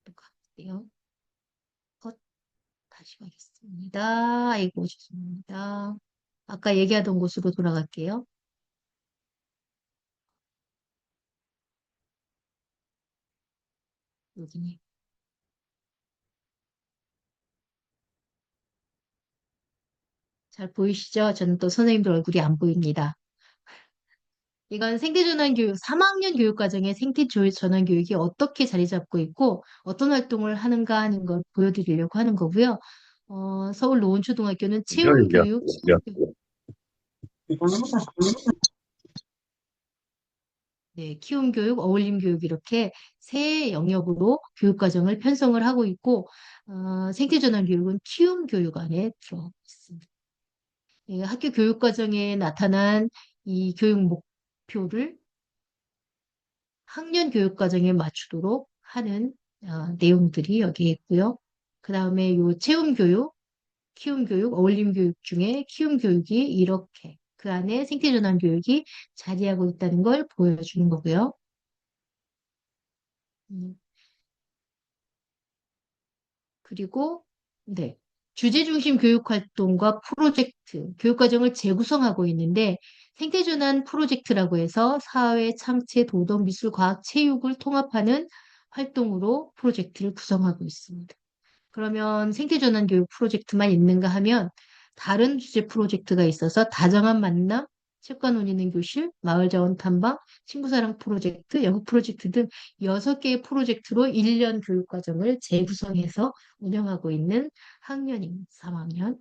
또 가볼게요. 다시 가겠습니다. 아이고 죄송합니다. 아까 얘기하던 곳으로 돌아갈게요. 여기네. 잘 보이시죠? 저는 또 선생님들 얼굴이 안 보입니다. 이건 생태전환교육, 3학년 교육과정의 생태전환교육이 어떻게 자리 잡고 있고 어떤 활동을 하는가 하는 걸 보여드리려고 하는 거고요. 서울 노원초등학교는 체험교육, 네, 키움교육, 어울림교육 이렇게 세 영역으로 교육과정을 편성을 하고 있고 생태전환교육은 키움교육 안에 들어 있습니다. 예, 학교 교육과정에 나타난 이 교육 목표를 학년 교육과정에 맞추도록 하는 내용들이 여기에 있고요. 그 다음에 요 체험교육, 키움교육, 어울림교육 중에 키움교육이 이렇게 그 안에 생태전환교육이 자리하고 있다는 걸 보여주는 거고요. 음, 그리고 네. 주제 중심 교육 활동과 프로젝트, 교육 과정을 재구성하고 있는데 생태전환 프로젝트라고 해서 사회, 창체, 도덕, 미술, 과학, 체육을 통합하는 활동으로 프로젝트를 구성하고 있습니다. 그러면 생태전환 교육 프로젝트만 있는가 하면 다른 주제 프로젝트가 있어서 다정한 만남, 책과 논의는 교실, 마을자원 탐방, 친구사랑 프로젝트, 영어 프로젝트 등 6개의 프로젝트로 1년 교육과정을 재구성해서 운영하고 있는 학년입니다. 3학년.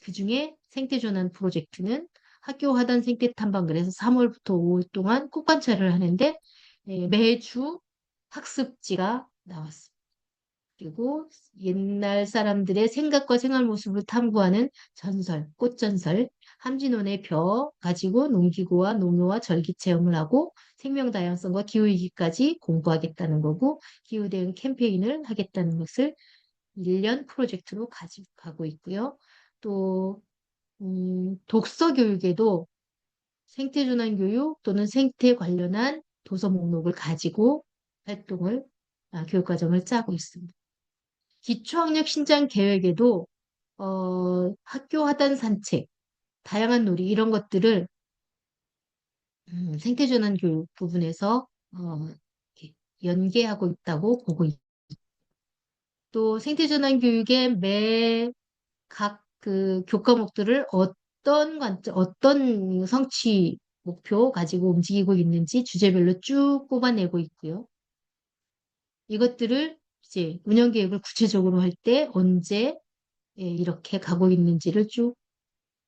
그중에 생태전환 프로젝트는 학교 하단 생태탐방 그래서 3월부터 5월 동안 꼭 관찰을 하는데 매주 학습지가 나왔습니다. 그리고 옛날 사람들의 생각과 생활 모습을 탐구하는 전설, 꽃전설, 함진원의 벼 가지고 농기구와 농요와 절기 체험을 하고 생명 다양성과 기후위기까지 공부하겠다는 거고 기후 대응 캠페인을 하겠다는 것을 1년 프로젝트로 가지고 있고요. 또 독서 교육에도 생태순환 교육 또는 생태 관련한 도서 목록을 가지고 활동을 교육과정을 짜고 있습니다. 기초학력 신장 계획에도 학교 하단 산책, 다양한 놀이 이런 것들을 생태전환 교육 부분에서 이렇게 연계하고 있다고 보고 또 생태전환 교육의 매 각 그 교과목들을 어떤 성취 목표 가지고 움직이고 있는지 주제별로 쭉 뽑아내고 있고요. 이것들을 이제 운영 계획을 구체적으로 할 때 언제 이렇게 가고 있는지를 쭉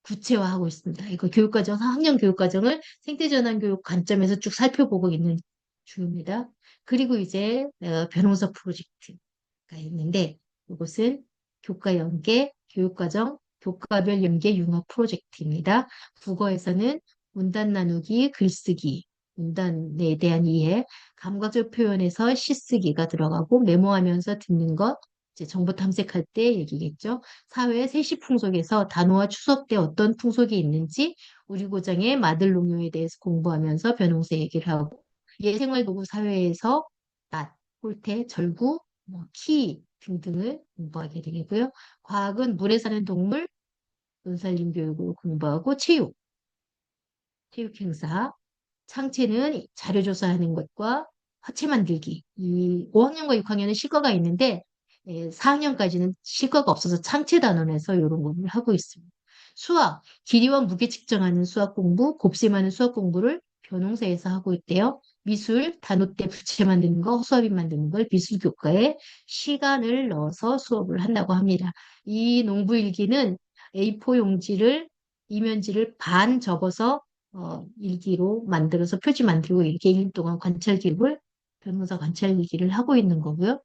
구체화하고 있습니다. 이거 교육과정, 학년 교육과정을 생태전환 교육 관점에서 쭉 살펴보고 있는 중입니다. 그리고 이제 변호사 프로젝트가 있는데 이것은 교과 연계, 교육과정, 교과별 연계 융합 프로젝트입니다. 국어에서는 문단 나누기, 글쓰기, 문단에 대한 이해, 감각적 표현에서 시쓰기가 들어가고 메모하면서 듣는 것, 이제 정보 탐색할 때 얘기겠죠. 사회 세시풍속에서 단어와 추석 때 어떤 풍속이 있는지 우리 고장의 마들농요에 대해서 공부하면서 벼농세 얘기를 하고 예생활도구 사회에서 낫, 홀태, 절구, 키 등등을 공부하게 되고요. 과학은 물에 사는 동물, 논살림 교육을 공부하고 체육 행사, 창체는 자료 조사하는 것과 화체 만들기. 이 5학년과 6학년은 실과가 있는데 4학년까지는 실과가 없어서 창체 단원에서 이런 공부를 하고 있습니다. 수학, 길이와 무게 측정하는 수학 공부, 곱셈하는 수학 공부를 변홍사에서 하고 있대요. 미술, 단오대 부채 만드는 거, 수학인 만드는 걸 미술 교과에 시간을 넣어서 수업을 한다고 합니다. 이 농부일기는 A4 용지를 이면지를 반 접어서 일기로 만들어서 표지 만들고 이렇게 1년 동안 관찰 기록을 변호사 관찰 일기를 하고 있는 거고요.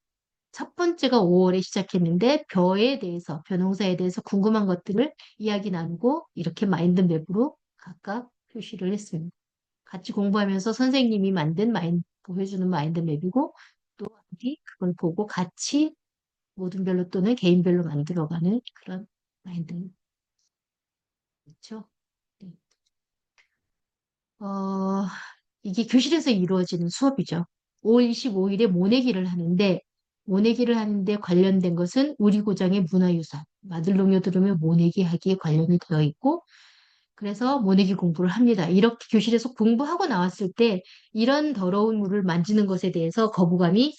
첫 번째가 5월에 시작했는데 벼에 대해서 변호사에 대해서 궁금한 것들을 이야기 나누고 이렇게 마인드맵으로 각각 표시를 했습니다. 같이 공부하면서 선생님이 만든 보여주는 마인드맵이고 또 아이들이 그걸 보고 같이 모든별로 또는 개인별로 만들어가는 그런 마인드맵. 그렇죠? 네. 어, 이게 교실에서 이루어지는 수업이죠. 5월 25일에 모내기를 하는데 관련된 것은 우리 고장의 문화유산, 마들롱요 들으면 모내기 하기에 관련이 되어 있고, 그래서 모내기 공부를 합니다. 이렇게 교실에서 공부하고 나왔을 때 이런 더러운 물을 만지는 것에 대해서 거부감이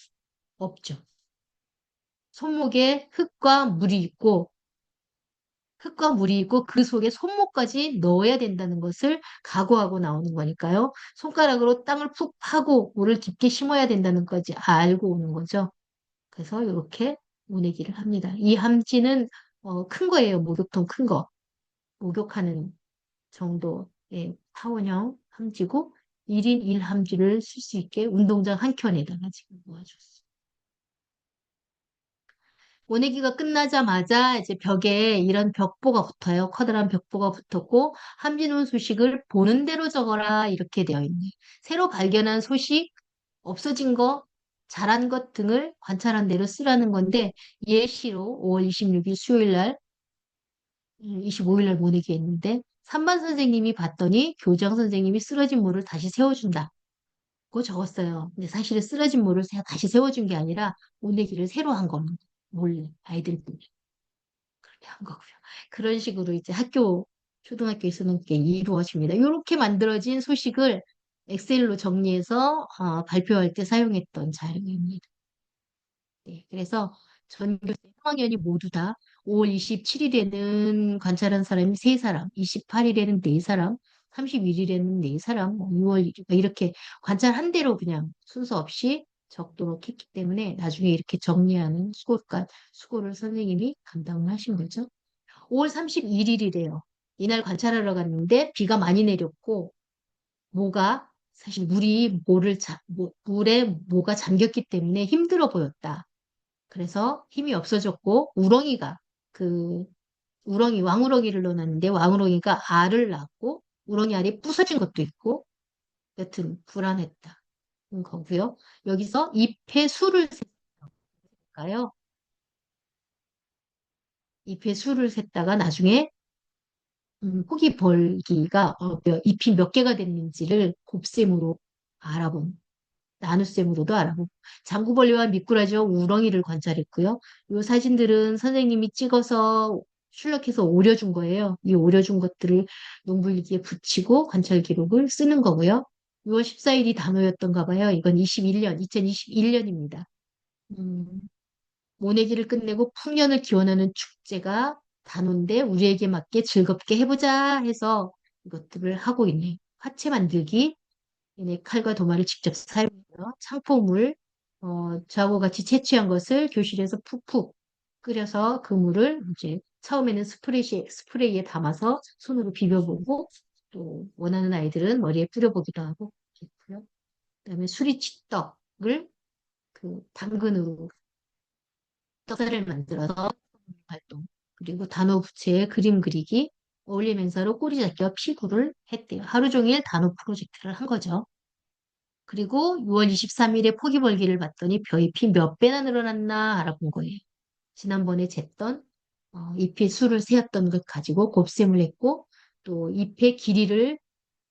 없죠. 손목에 흙과 물이 있고 그 속에 손목까지 넣어야 된다는 것을 각오하고 나오는 거니까요. 손가락으로 땅을 푹 파고 물을 깊게 심어야 된다는 것까지 알고 오는 거죠. 그래서 이렇게 모내기를 합니다. 이 함지는 큰 거예요. 목욕통 큰 거. 목욕하는 정도의 타원형 함지고 1인 1함지를 쓸 수 있게 운동장 한 켠에다가 지금 모아줬어요. 모내기가 끝나자마자 이제 벽에 이런 벽보가 붙어요. 커다란 벽보가 붙었고 함진원 소식을 보는 대로 적어라 이렇게 되어 있네요. 새로 발견한 소식, 없어진 거, 잘한 것 등을 관찰한 대로 쓰라는 건데 예시로 5월 26일 수요일 날 25일 날 모내기 했는데 3반 선생님이 봤더니 교장 선생님이 쓰러진 물을 다시 세워준다. 그거 적었어요. 근데 사실은 쓰러진 물을 다시 세워준 게 아니라 모내기를 새로 한 겁니다. 몰래 아이들끼리. 그렇게 한 거고요. 그런 식으로 이제 초등학교에서는 그게 이루어집니다. 이렇게 만들어진 소식을 엑셀로 정리해서 발표할 때 사용했던 자료입니다. 네, 그래서 전교생 3학년이 모두 다 5월 27일에는 관찰한 사람이 3사람, 28일에는 4사람, 31일에는 4사람, 6월 1일 이렇게 관찰한 대로 그냥 순서 없이 적도록 했기 때문에 나중에 이렇게 정리하는 수고를 선생님이 감당을 하신 거죠. 5월 31일이래요. 이날 관찰하러 갔는데 비가 많이 내렸고 모가 사실 물에 모가 잠겼기 때문에 힘들어 보였다. 그래서 힘이 없어졌고 그 왕우렁이를 넣어놨는데 왕우렁이가 알을 낳고 우렁이 알이 부서진 것도 있고 여튼 불안했다. 거고요. 여기서 잎의 수를 셀까요? 잎의 수를 셌다가 나중에 포기 벌기가 잎이 몇 개가 됐는지를 곱셈으로 알아본 나눗셈으로도 알아보고 장구벌레와 미꾸라지와 우렁이를 관찰했고요. 이 사진들은 선생님이 찍어서 출력해서 오려준 거예요. 이 오려준 것들을 농부일기에 붙이고 관찰 기록을 쓰는 거고요. 6월 14일이 단오였던가 봐요. 이건 2021년입니다. 모내기를 끝내고 풍년을 기원하는 축제가 단오인데 우리에게 맞게 즐겁게 해보자 해서 이것들을 하고 있네. 화채 만들기, 얘네 칼과 도마를 직접 사용해요. 창포물, 저하고 같이 채취한 것을 교실에서 푹푹 끓여서 그 물을 이제 처음에는 스프레이에 담아서 손으로 비벼보고 또 원하는 아이들은 머리에 뿌려보기도 하고 그렇고요. 그다음에 수리치떡을 그 당근으로 떡살을 만들어서 활동 그리고 단어 부채에 그림 그리기 어울림 행사로 꼬리 잡기와 피구를 했대요. 하루 종일 단어 프로젝트를 한 거죠. 그리고 6월 23일에 포기벌기를 봤더니 벼잎이 몇 배나 늘어났나 알아본 거예요. 지난번에 쟀던 잎의 수를 세었던 것 가지고 곱셈을 했고 또 잎의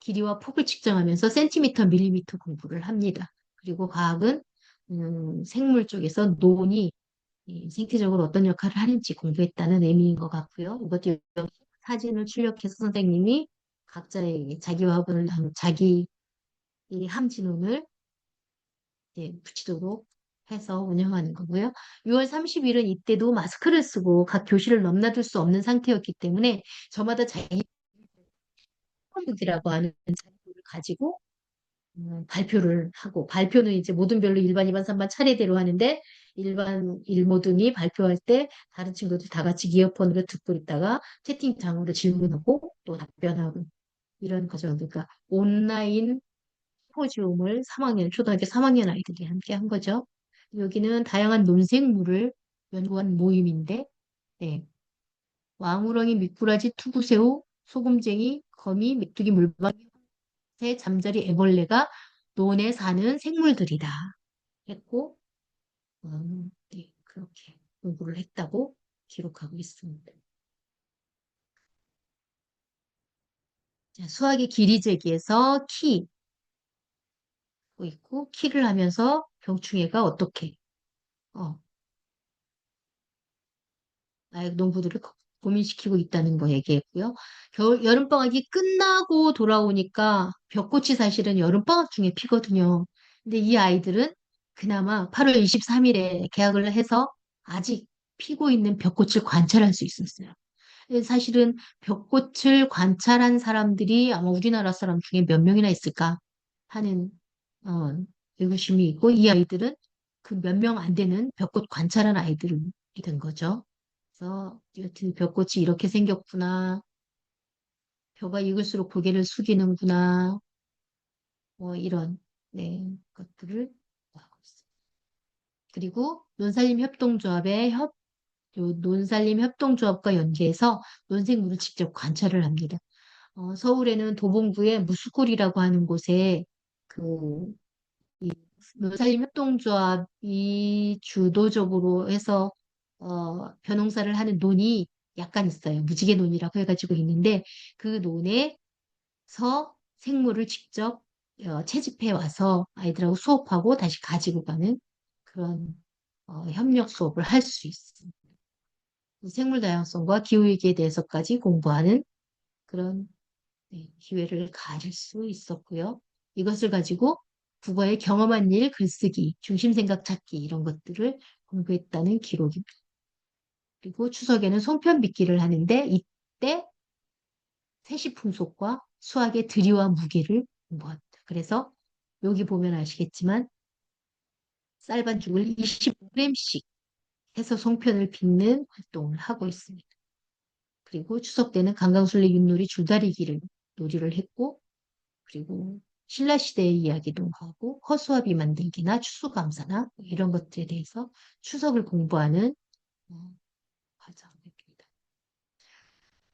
길이와 폭을 측정하면서 센티미터, 밀리미터 공부를 합니다. 그리고 과학은 생물 쪽에서 논이 이 생태적으로 어떤 역할을 하는지 공부했다는 의미인 것 같고요. 이것도 여기 사진을 출력해서 선생님이 각자의 자기 이 함진원을 붙이도록 해서 운영하는 거고요. 6월 30일은 이때도 마스크를 쓰고 각 교실을 넘나들 수 없는 상태였기 때문에 저마다 자기 펀드라고 하는 자료를 가지고 발표를 하고 발표는 이제 모든 별로 일반, 2반, 3반 차례대로 하는데 일반 1모든이 발표할 때 다른 친구들 다 같이 이어폰으로 듣고 있다가 채팅창으로 질문하고 또 답변하고 이런 과정 그러니까 온라인 심포지움을 초등학교 3학년 아이들이 함께 한 거죠. 여기는 다양한 논생물을 연구한 모임인데, 네. 왕우렁이, 미꾸라지, 투구새우, 소금쟁이, 거미, 메뚜기, 물방울, 새, 잠자리, 애벌레가 논에 사는 생물들이다. 했고, 네, 그렇게 공부를 했다고 기록하고 있습니다. 자, 수학의 길이 재기에서 있고, 키를 하면서 병충해가 어떻게, 어, 농부들을 고민시키고 있다는 거 얘기했고요. 여름방학이 끝나고 돌아오니까 벚꽃이 사실은 여름방학 중에 피거든요. 근데 이 아이들은 그나마 8월 23일에 개학을 해서 아직 피고 있는 벚꽃을 관찰할 수 있었어요. 근데 사실은 벚꽃을 관찰한 사람들이 아마 우리나라 사람 중에 몇 명이나 있을까 하는 어, 의구심이 있고 이 아이들은 그 몇 명 안 되는 벚꽃 관찰한 아이들이 된 거죠. 그래서 여튼 벚꽃이 이렇게 생겼구나. 벼가 익을수록 고개를 숙이는구나. 뭐 이런 것들을 하고 있어요. 그리고 논살림 협동조합과 연계해서 논생물을 직접 관찰을 합니다. 서울에는 도봉구의 무수골이라고 하는 곳에 그 논살림 협동조합이 주도적으로 해서 벼농사를 하는 논이 약간 있어요. 무지개 논이라고 해가지고 있는데 그 논에서 생물을 직접 채집해 와서 아이들하고 수업하고 다시 가지고 가는 그런 협력 수업을 할 수 있습니다. 생물 다양성과 기후위기에 대해서까지 공부하는 그런 기회를 가질 수 있었고요. 이것을 가지고 국어의 경험한 일, 글쓰기, 중심생각 찾기 이런 것들을 공부했다는 기록입니다. 그리고 추석에는 송편 빚기를 하는데 이때 세시풍속과 수학의 드리와 무게를 공부합니다. 그래서 여기 보면 아시겠지만 쌀반죽을 25g씩 해서 송편을 빚는 활동을 하고 있습니다. 그리고 추석 때는 강강술래 윷놀이 줄다리기를 놀이를 했고 그리고 신라시대의 이야기도 하고 허수아비 만들기나 추수감사나 이런 것들에 대해서 추석을 공부하는 과정입니다.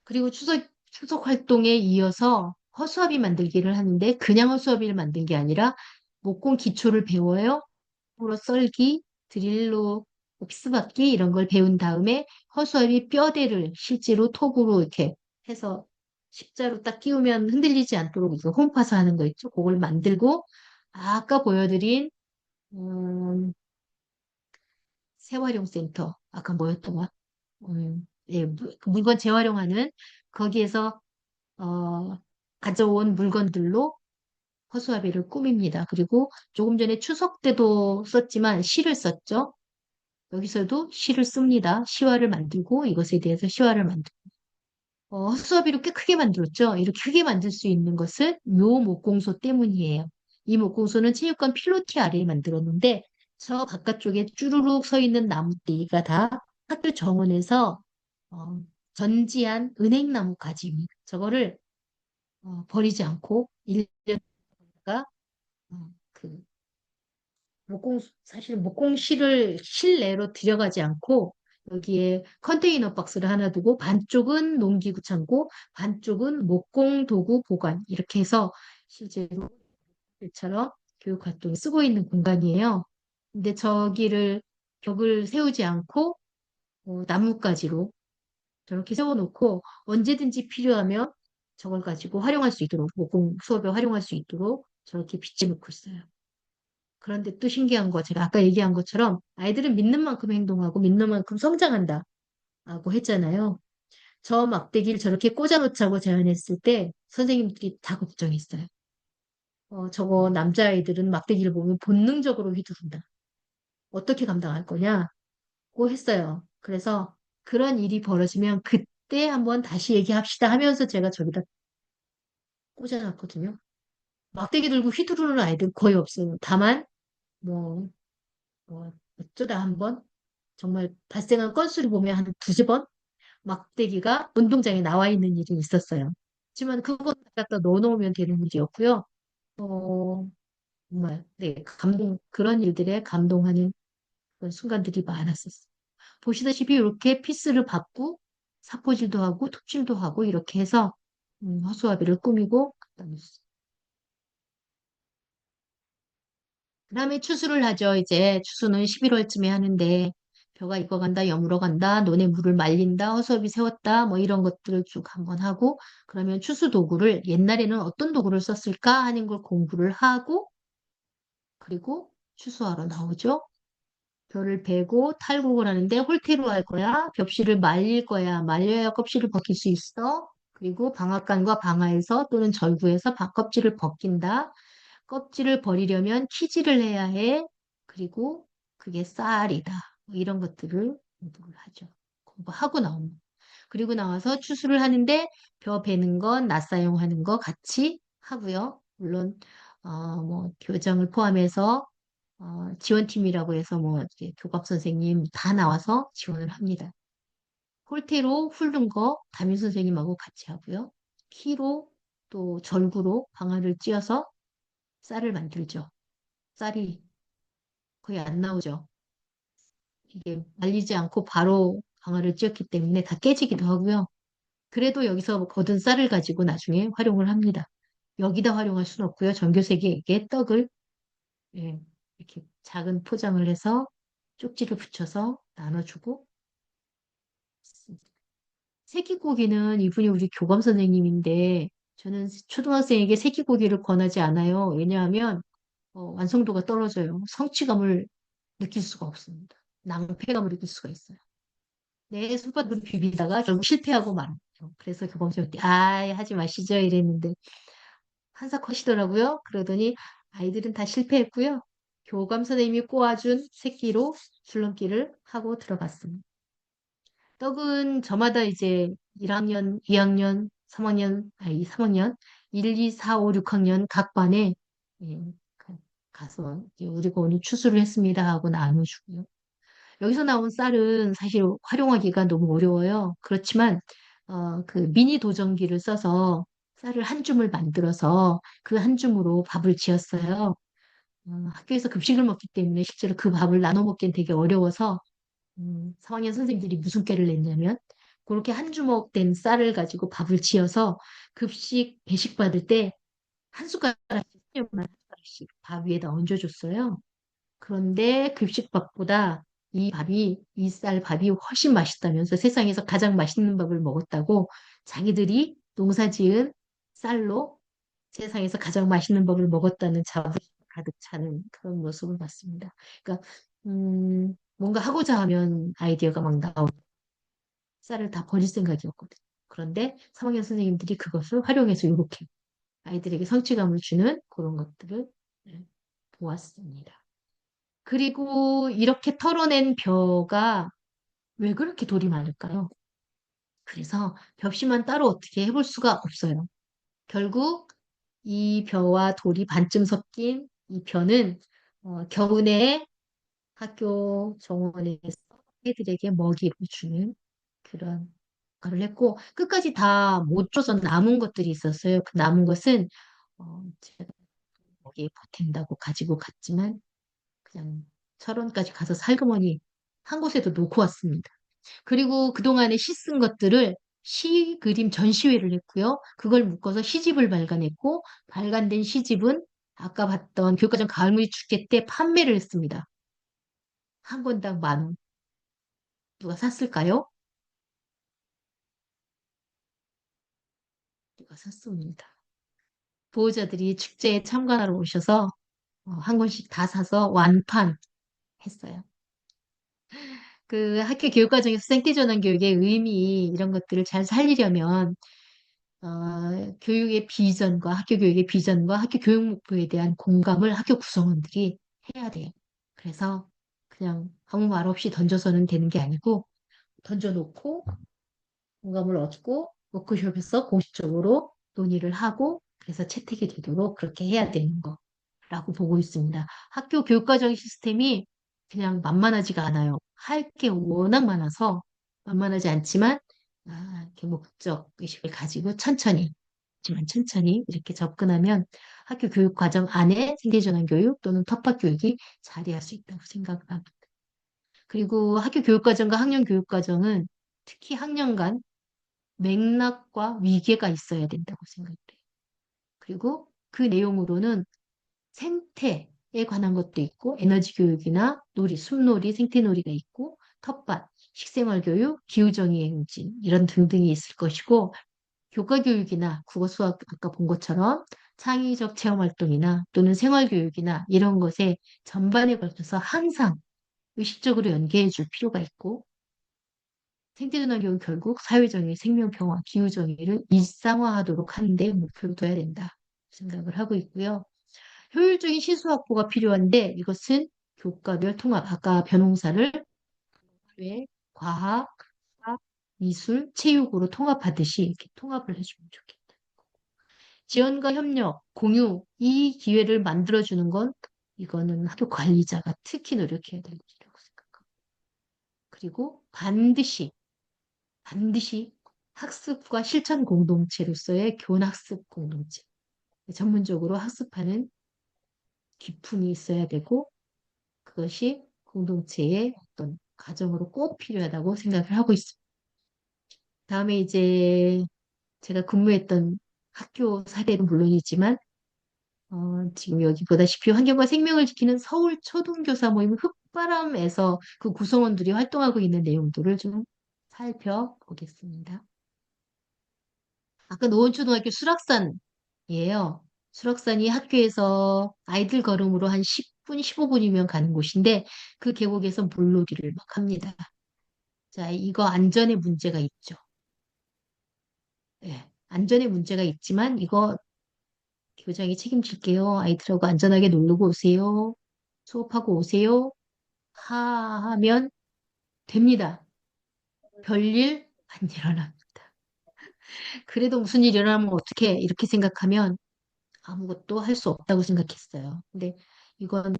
그리고 추석 활동에 이어서 허수아비 만들기를 하는데 그냥 허수아비를 만든 게 아니라 목공 기초를 배워요. 으로 썰기, 드릴로 옥스받기 이런 걸 배운 다음에 허수아비 뼈대를 실제로 톡으로 이렇게 해서 십자로 딱 끼우면 흔들리지 않도록 이거 홈파서 하는 거 있죠. 그걸 만들고 아까 보여드린 재활용센터 아까 뭐였던 거? 예, 그 물건 재활용하는 거기에서 어, 가져온 물건들로 허수아비를 꾸밉니다. 그리고 조금 전에 추석 때도 썼지만 시를 썼죠. 여기서도 시를 씁니다. 시화를 만들고 이것에 대해서 시화를 만들고 허수아비로 꽤 크게 만들었죠. 이렇게 크게 만들 수 있는 것은 요 목공소 때문이에요. 이 목공소는 체육관 필로티 아래에 만들었는데 저 바깥쪽에 쭈루룩 서 있는 나무대기가 다 학교 정원에서 어, 전지한 은행나무 가지입니다. 저거를 버리지 않고 1년가 그 사실 목공실을 실내로 들여가지 않고 여기에 컨테이너 박스를 하나 두고 반쪽은 농기구 창고, 반쪽은 목공 도구 보관 이렇게 해서 실제로 일처럼 교육 활동에 쓰고 있는 공간이에요. 근데 저기를 벽을 세우지 않고 나뭇가지로 저렇게 세워놓고 언제든지 필요하면 저걸 가지고 활용할 수 있도록 목공 수업에 활용할 수 있도록 저렇게 비치놓고 있어요. 그런데 또 신기한 거, 제가 아까 얘기한 것처럼 아이들은 믿는 만큼 행동하고 믿는 만큼 성장한다고 했잖아요. 저 막대기를 저렇게 꽂아놓자고 제안했을 때 선생님들이 다 걱정했어요. 저거 남자아이들은 막대기를 보면 본능적으로 휘두른다. 어떻게 감당할 거냐고 했어요. 그래서 그런 일이 벌어지면 그때 한번 다시 얘기합시다 하면서 제가 저기다 꽂아놨거든요. 막대기 들고 휘두르는 아이들 거의 없어요. 다만 뭐, 어쩌다 한번 정말 발생한 건수를 보면 한 두세 번 막대기가 운동장에 나와 있는 일이 있었어요. 하지만 그거 갖다 넣어놓으면 되는 일이었고요. 어, 정말, 네, 그런 일들에 감동하는 그런 순간들이 많았었어요. 보시다시피 이렇게 피스를 받고 사포질도 하고 톱질도 하고 이렇게 해서 허수아비를 꾸미고 갖다 놨어요. 그다음에 추수를 하죠. 이제 추수는 11월쯤에 하는데 벼가 익어간다, 여물어 간다, 논에 물을 말린다, 허수아비 세웠다, 뭐 이런 것들을 쭉 한번 하고 그러면 추수 도구를 옛날에는 어떤 도구를 썼을까 하는 걸 공부를 하고 그리고 추수하러 나오죠. 벼를 베고 탈곡을 하는데 홀태로 할 거야, 벽실을 말릴 거야, 말려야 껍질을 벗길 수 있어. 그리고 방앗간과 방아에서 또는 절구에서 껍질을 벗긴다. 껍질을 버리려면 키질을 해야 해. 그리고 그게 쌀이다. 뭐 이런 것들을 공부를 하죠. 공부하고 나옵니다. 그리고 나와서 추수를 하는데 벼 베는 건 낫 사용하는 거 같이 하고요. 물론 뭐 교장을 포함해서 지원팀이라고 해서 뭐 이렇게 교감 선생님 다 나와서 지원을 합니다. 홀대로 훑는 거 담임 선생님하고 같이 하고요. 키로 또 절구로 방아를 찧어서 쌀을 만들죠. 쌀이 거의 안 나오죠. 이게 말리지 않고 바로 방아를 찧었기 때문에 다 깨지기도 하고요. 그래도 여기서 거둔 쌀을 가지고 나중에 활용을 합니다. 여기다 활용할 수는 없고요. 전교생에게 떡을 예, 이렇게 작은 포장을 해서 쪽지를 붙여서 나눠주고 새끼고기는 이분이 우리 교감 선생님인데 저는 초등학생에게 새끼고기를 권하지 않아요. 왜냐하면 완성도가 떨어져요. 성취감을 느낄 수가 없습니다. 낭패감을 느낄 수가 있어요. 내 손바닥으로 비비다가 결국 실패하고 말았죠. 그래서 교감 선생님한테 하지 마시죠 이랬는데 한사컷이더라고요. 그러더니 아이들은 다 실패했고요. 교감 선생님이 꼬아준 새끼로 줄넘기를 하고 들어갔습니다. 떡은 저마다 이제 1학년, 2학년, 3학년, 아니 3학년, 1, 2, 4, 5, 6학년 각 반에 예, 가서 이제 우리가 오늘 추수를 했습니다 하고 나눠주고요. 여기서 나온 쌀은 사실 활용하기가 너무 어려워요. 그렇지만 그 미니 도전기를 써서 쌀을 한 줌을 만들어서 그 한 줌으로 밥을 지었어요. 학교에서 급식을 먹기 때문에 실제로 그 밥을 나눠 먹기는 되게 어려워서 3학년 선생님들이 무슨 꾀를 냈냐면 그렇게 한 주먹 된 쌀을 가지고 밥을 지어서 급식 배식 받을 때 한 숟가락씩 한 숟가락씩 밥 위에다 얹어줬어요. 그런데 급식밥보다 이 쌀 밥이 훨씬 맛있다면서 세상에서 가장 맛있는 밥을 먹었다고 자기들이 농사지은 쌀로 세상에서 가장 맛있는 밥을 먹었다는 자부심 가득 차는 그런 모습을 봤습니다. 그러니까 뭔가 하고자 하면 아이디어가 막 나오고 쌀을 다 버릴 생각이었거든요. 그런데 3학년 선생님들이 그것을 활용해서 이렇게 아이들에게 성취감을 주는 그런 것들을 네, 보았습니다. 그리고 이렇게 털어낸 벼가 왜 그렇게 돌이 많을까요? 그래서 벽시만 따로 어떻게 해볼 수가 없어요. 결국 이 벼와 돌이 반쯤 섞인 이 벼는 겨우내 학교 정원에서 애들에게 먹이를 주는 그런 역할을 했고 끝까지 다 못 줘서 남은 것들이 있었어요. 그 남은 것은 제가 먹이에 보탠다고 가지고 갔지만 그냥 철원까지 가서 살그머니 한 곳에도 놓고 왔습니다. 그리고 그동안에 시 쓴 것들을 시 그림 전시회를 했고요. 그걸 묶어서 시집을 발간했고 발간된 시집은 아까 봤던 교육과정 가을무리 축제 때 판매를 했습니다. 한 권당 10,000원. 누가 샀을까요? 누가 샀습니다. 보호자들이 축제에 참관하러 오셔서 한 권씩 다 사서 완판했어요. 그 학교 교육과정에서 생태전환 교육의 의미 이런 것들을 잘 살리려면 교육의 비전과 학교 교육의 비전과 학교 교육 목표에 대한 공감을 학교 구성원들이 해야 돼요. 그래서 그냥 아무 말 없이 던져서는 되는 게 아니고 던져놓고 공감을 얻고 워크숍에서 공식적으로 논의를 하고 그래서 채택이 되도록 그렇게 해야 되는 거라고 보고 있습니다. 학교 교육과정 시스템이 그냥 만만하지가 않아요. 할 게 워낙 많아서 만만하지 않지만 이렇게 목적 의식을 가지고 천천히 이렇게 접근하면 학교 교육 과정 안에 생계전환 교육 또는 텃밭 교육이 자리할 수 있다고 생각을 합니다. 그리고 학교 교육 과정과 학년 교육 과정은 특히 학년 간 맥락과 위계가 있어야 된다고 생각해요. 그리고 그 내용으로는 생태에 관한 것도 있고 에너지 교육이나 놀이, 숲놀이, 생태놀이가 있고 텃밭, 식생활 교육, 기후정의 행진 이런 등등이 있을 것이고 교과 교육이나 국어 수학 아까 본 것처럼 창의적 체험 활동이나 또는 생활 교육이나 이런 것에 전반에 걸쳐서 항상 의식적으로 연계해 줄 필요가 있고 생태전환 교육은 결국 사회정의, 생명평화, 기후정의를 일상화하도록 하는 데 목표를 둬야 된다 생각을 하고 있고요. 효율적인 시수 확보가 필요한데 이것은 교과별 통합, 아까 변홍사를 사회, 과학, 수학, 미술, 체육으로 통합하듯이 이렇게 통합을 해주면 좋겠다. 지원과 협력, 공유, 이 기회를 만들어주는 건 이거는 학교 관리자가 특히 노력해야 될 일이라고 생각합니다. 그리고 반드시 학습과 실천 공동체로서의 교원학습 공동체. 전문적으로 학습하는 기품이 있어야 되고 그것이 공동체의 어떤 과정으로 꼭 필요하다고 생각을 하고 있습니다. 다음에 이제 제가 근무했던 학교 사례는 물론이지만 지금 여기 보다시피 환경과 생명을 지키는 서울 초등교사 모임 흙바람에서 그 구성원들이 활동하고 있는 내용들을 좀 살펴보겠습니다. 아까 노원초등학교 수락산이에요. 수락산이 학교에서 아이들 걸음으로 한 10분, 15분이면 가는 곳인데 그 계곡에서 물놀이를 막 합니다. 자, 이거 안전에 문제가 있죠. 예, 안전에 문제가 있지만 이거 교장이 책임질게요. 아이들하고 안전하게 놀고 오세요. 수업하고 오세요. 하면 됩니다. 별일 안 일어납니다. 그래도 무슨 일 일어나면 어떻게 이렇게 생각하면 아무것도 할 수 없다고 생각했어요. 근데 이건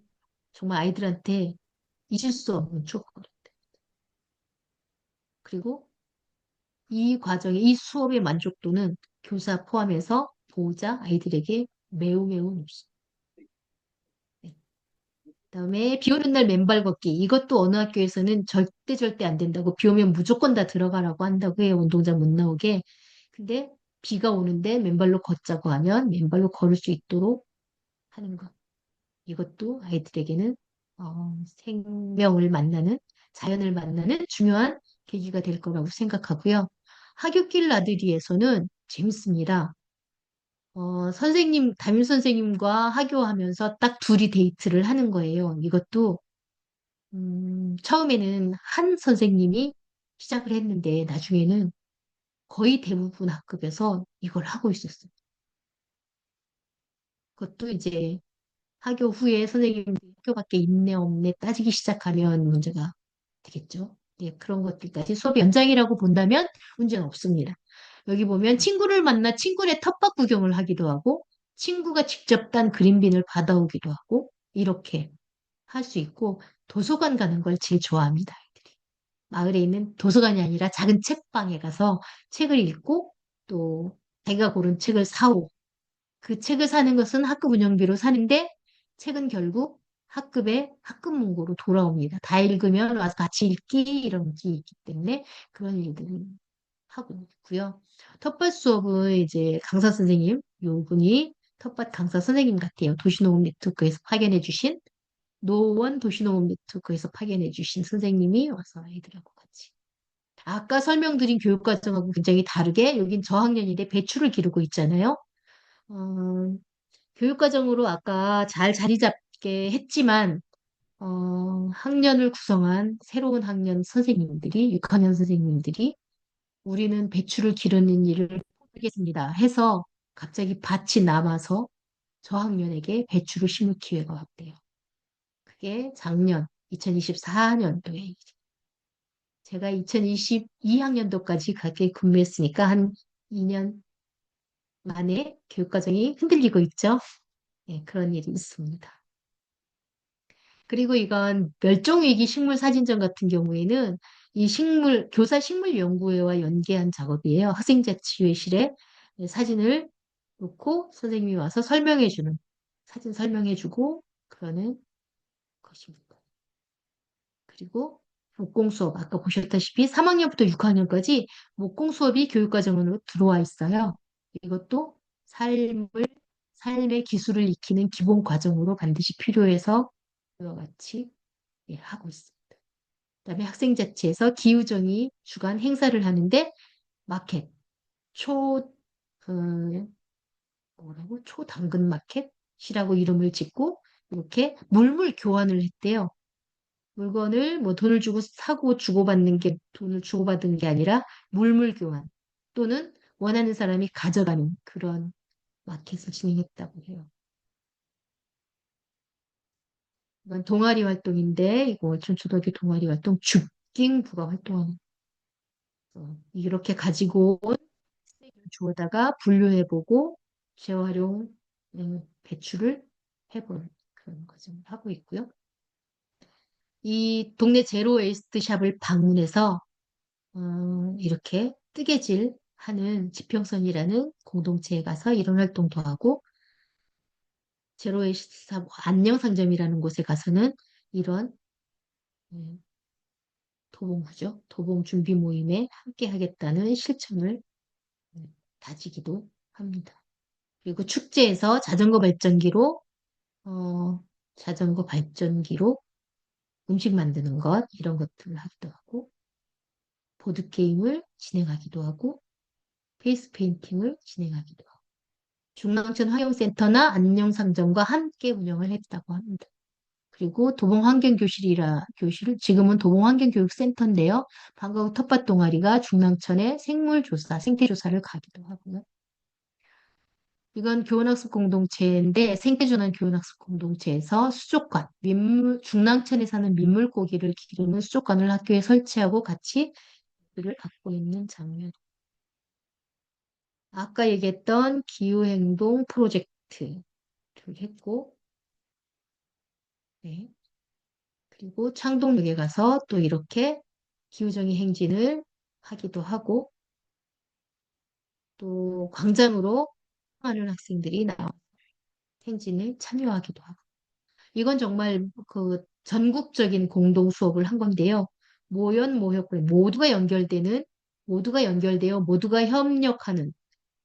정말 아이들한테 잊을 수 없는 추억거든요. 그리고 이 과정의 이 수업의 만족도는 교사 포함해서 보호자 아이들에게 매우 매우 높습니다. 네. 그다음에 비 오는 날 맨발 걷기. 이것도 어느 학교에서는 절대 안 된다고 비 오면 무조건 다 들어가라고 한다고 해요. 운동장 못 나오게. 근데 비가 오는데 맨발로 걷자고 하면 맨발로 걸을 수 있도록 하는 것. 이것도 아이들에게는 생명을 만나는, 자연을 만나는 중요한 계기가 될 거라고 생각하고요. 하굣길 나들이에서는 재밌습니다. 담임 선생님과 하교하면서 딱 둘이 데이트를 하는 거예요. 이것도, 처음에는 한 선생님이 시작을 했는데, 나중에는 거의 대부분 학급에서 이걸 하고 있었어요. 그것도 이제 학교 후에 선생님들이 학교밖에 있네 없네 따지기 시작하면 문제가 되겠죠. 예, 그런 것들까지 수업 연장이라고 본다면 문제는 없습니다. 여기 보면 친구를 만나 친구네 텃밭 구경을 하기도 하고 친구가 직접 딴 그린빈을 받아오기도 하고 이렇게 할 수 있고 도서관 가는 걸 제일 좋아합니다. 아이들이. 마을에 있는 도서관이 아니라 작은 책방에 가서 책을 읽고 또 자기가 고른 책을 사오고 그 책을 사는 것은 학급 운영비로 사는데 책은 결국 학급의 학급 문고로 돌아옵니다. 다 읽으면 와서 같이 읽기 이런 게 있기 때문에 그런 일들을 하고 있고요. 텃밭 수업은 이제 강사 선생님, 요분이 텃밭 강사 선생님 같아요. 도시농업 네트워크에서 파견해 주신 노원 도시농업 네트워크에서 파견해 주신 선생님이 와서 아이들하고 같이. 아까 설명드린 교육과정하고 굉장히 다르게 여긴 저학년인데 배출을 기르고 있잖아요. 어, 교육과정으로 아까 잘 자리 잡게 했지만, 학년을 구성한 새로운 학년 선생님들이, 6학년 선생님들이 우리는 배추를 기르는 일을 하겠습니다 해서 갑자기 밭이 남아서 저학년에게 배추를 심을 기회가 왔대요. 그게 작년 2024년도에 제가 2022학년도까지 가게 근무했으니까 한 2년 만에 교육과정이 흔들리고 있죠. 네, 그런 일이 있습니다. 그리고 이건 멸종위기 식물 사진전 같은 경우에는 이 교사 식물연구회와 연계한 작업이에요. 학생자치회실에 사진을 놓고 선생님이 와서 설명해주는, 사진 설명해주고 그러는 것입니다. 그리고 목공 수업, 아까 보셨다시피 3학년부터 6학년까지 목공 수업이 교육과정으로 들어와 있어요. 이것도 삶을, 삶의 기술을 익히는 기본 과정으로 반드시 필요해서 이와 같이 하고 있습니다. 그다음에 학생자치에서 기후정의 주간 행사를 하는데 마켓, 초, 그, 뭐라고? 초당근 마켓이라고 이름을 짓고 이렇게 물물 교환을 했대요. 물건을 뭐 돈을 주고 사고 주고받는 게 돈을 주고받은 게 아니라 물물 교환 또는 원하는 사람이 가져가는 그런 마켓을 진행했다고 해요. 이건 동아리 활동인데 이거 춘추덕이 동아리 활동 죽깅부가 활동하는 이렇게 가지고 온 쓰레기를 주워다가 분류해보고 재활용 배출을 해보는 그런 과정을 하고 있고요. 이 동네 제로 웨이스트 샵을 방문해서 이렇게 뜨개질 하는 지평선이라는 공동체에 가서 이런 활동도 하고 제로 웨이스트 샵 안녕상점이라는 곳에 가서는 이런 음, 도봉구죠. 도봉 준비 모임에 함께 하겠다는 실천을 다지기도 합니다. 그리고 축제에서 어, 자전거 발전기로 음식 만드는 것, 이런 것들을 하기도 하고, 보드게임을 진행하기도 하고, 페이스 페인팅을 진행하기도 하고, 중랑천 화영센터나 안녕상점과 함께 운영을 했다고 합니다. 그리고 지금은 도봉환경교육센터인데요. 방과후 텃밭 동아리가 중랑천의 생물조사, 생태조사를 가기도 하고요. 이건 교원학습 공동체인데 생태전환 교원학습 공동체에서 수족관, 중랑천에 사는 민물고기를 기르는 수족관을 학교에 설치하고 같이 를 갖고 있는 장면. 아까 얘기했던 기후행동 프로젝트를 했고, 네. 그리고 창동역에 가서 또 이렇게 기후정의 행진을 하기도 하고, 또 광장으로 하는 학생들이 나와 행진을 참여하기도 하고. 이건 정말 그 전국적인 공동 수업을 한 건데요. 모연, 모협, 모두가 연결되어 모두가 협력하는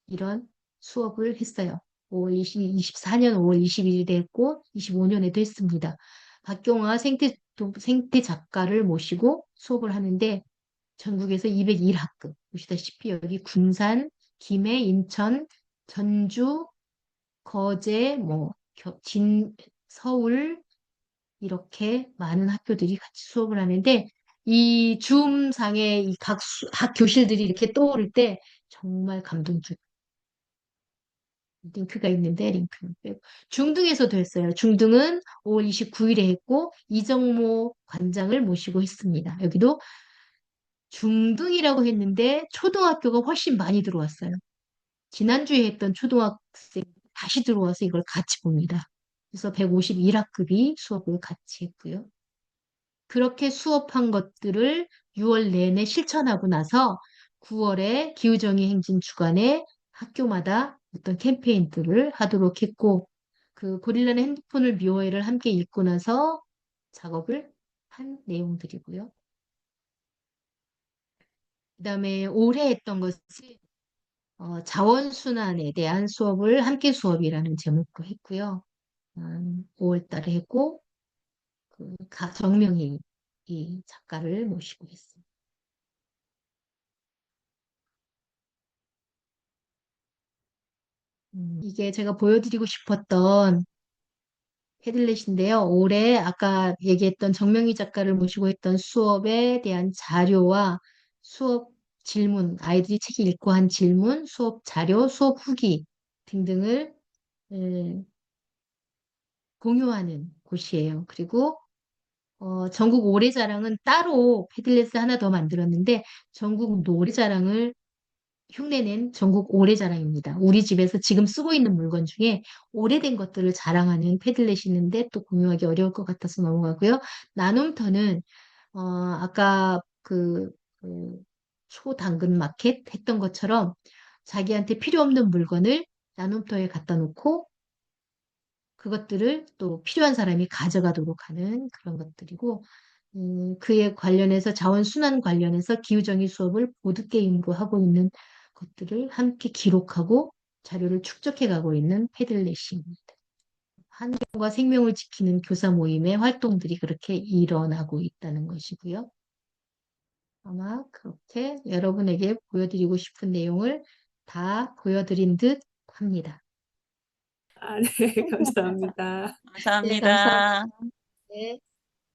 이런 수업을 했어요. 24년 5월 21일에 했고 25년에도 했습니다. 박경화 생태 작가를 모시고 수업을 하는데 전국에서 201학급 보시다시피 여기 군산, 김해, 인천, 전주, 거제, 서울 이렇게 많은 학교들이 같이 수업을 하는데 이 줌상에 이 각 교실들이 이렇게 떠오를 때 정말 감동적. 링크가 있는데 링크는 빼고 중등에서도 했어요. 중등은 5월 29일에 했고 이정모 관장을 모시고 했습니다. 여기도 중등이라고 했는데 초등학교가 훨씬 많이 들어왔어요. 지난주에 했던 초등학생 다시 들어와서 이걸 같이 봅니다. 그래서 151학급이 수업을 같이 했고요. 그렇게 수업한 것들을 6월 내내 실천하고 나서 9월에 기후정의 행진 주간에 학교마다 어떤 캠페인들을 하도록 했고, 그 고릴라는 핸드폰을 미워해를 함께 읽고 나서 작업을 한 내용들이고요. 그다음에 올해 했던 것은 자원순환에 대한 수업을 함께 수업이라는 제목으로 했고요. 5월 달에 했고, 정명희 이 작가를 모시고 했습니다. 이게 제가 보여드리고 싶었던 패들렛인데요. 올해 아까 얘기했던 정명희 작가를 모시고 했던 수업에 대한 자료와 수업 질문, 아이들이 책 읽고 한 질문, 수업 자료, 수업 후기 등등을 음, 공유하는 곳이에요. 그리고 전국 노래자랑은 따로 패들렛을 하나 더 만들었는데 전국 노래자랑을 흉내낸 전국 오래자랑입니다. 우리 집에서 지금 쓰고 있는 물건 중에 오래된 것들을 자랑하는 패들렛이 있는데 또 공유하기 어려울 것 같아서 넘어가고요. 나눔터는 아까 그 초당근 마켓 했던 것처럼 자기한테 필요 없는 물건을 나눔터에 갖다 놓고 그것들을 또 필요한 사람이 가져가도록 하는 그런 것들이고 그에 관련해서 자원순환 관련해서 기후정의 수업을 보드게임으로 하고 있는 것들을 함께 기록하고 자료를 축적해 가고 있는 패들렛입니다. 환경과 생명을 지키는 교사 모임의 활동들이 그렇게 일어나고 있다는 것이고요. 아마 그렇게 여러분에게 보여드리고 싶은 내용을 다 보여드린 듯 합니다. 네, 감사합니다. 네, 감사합니다. 감사합니다. 네.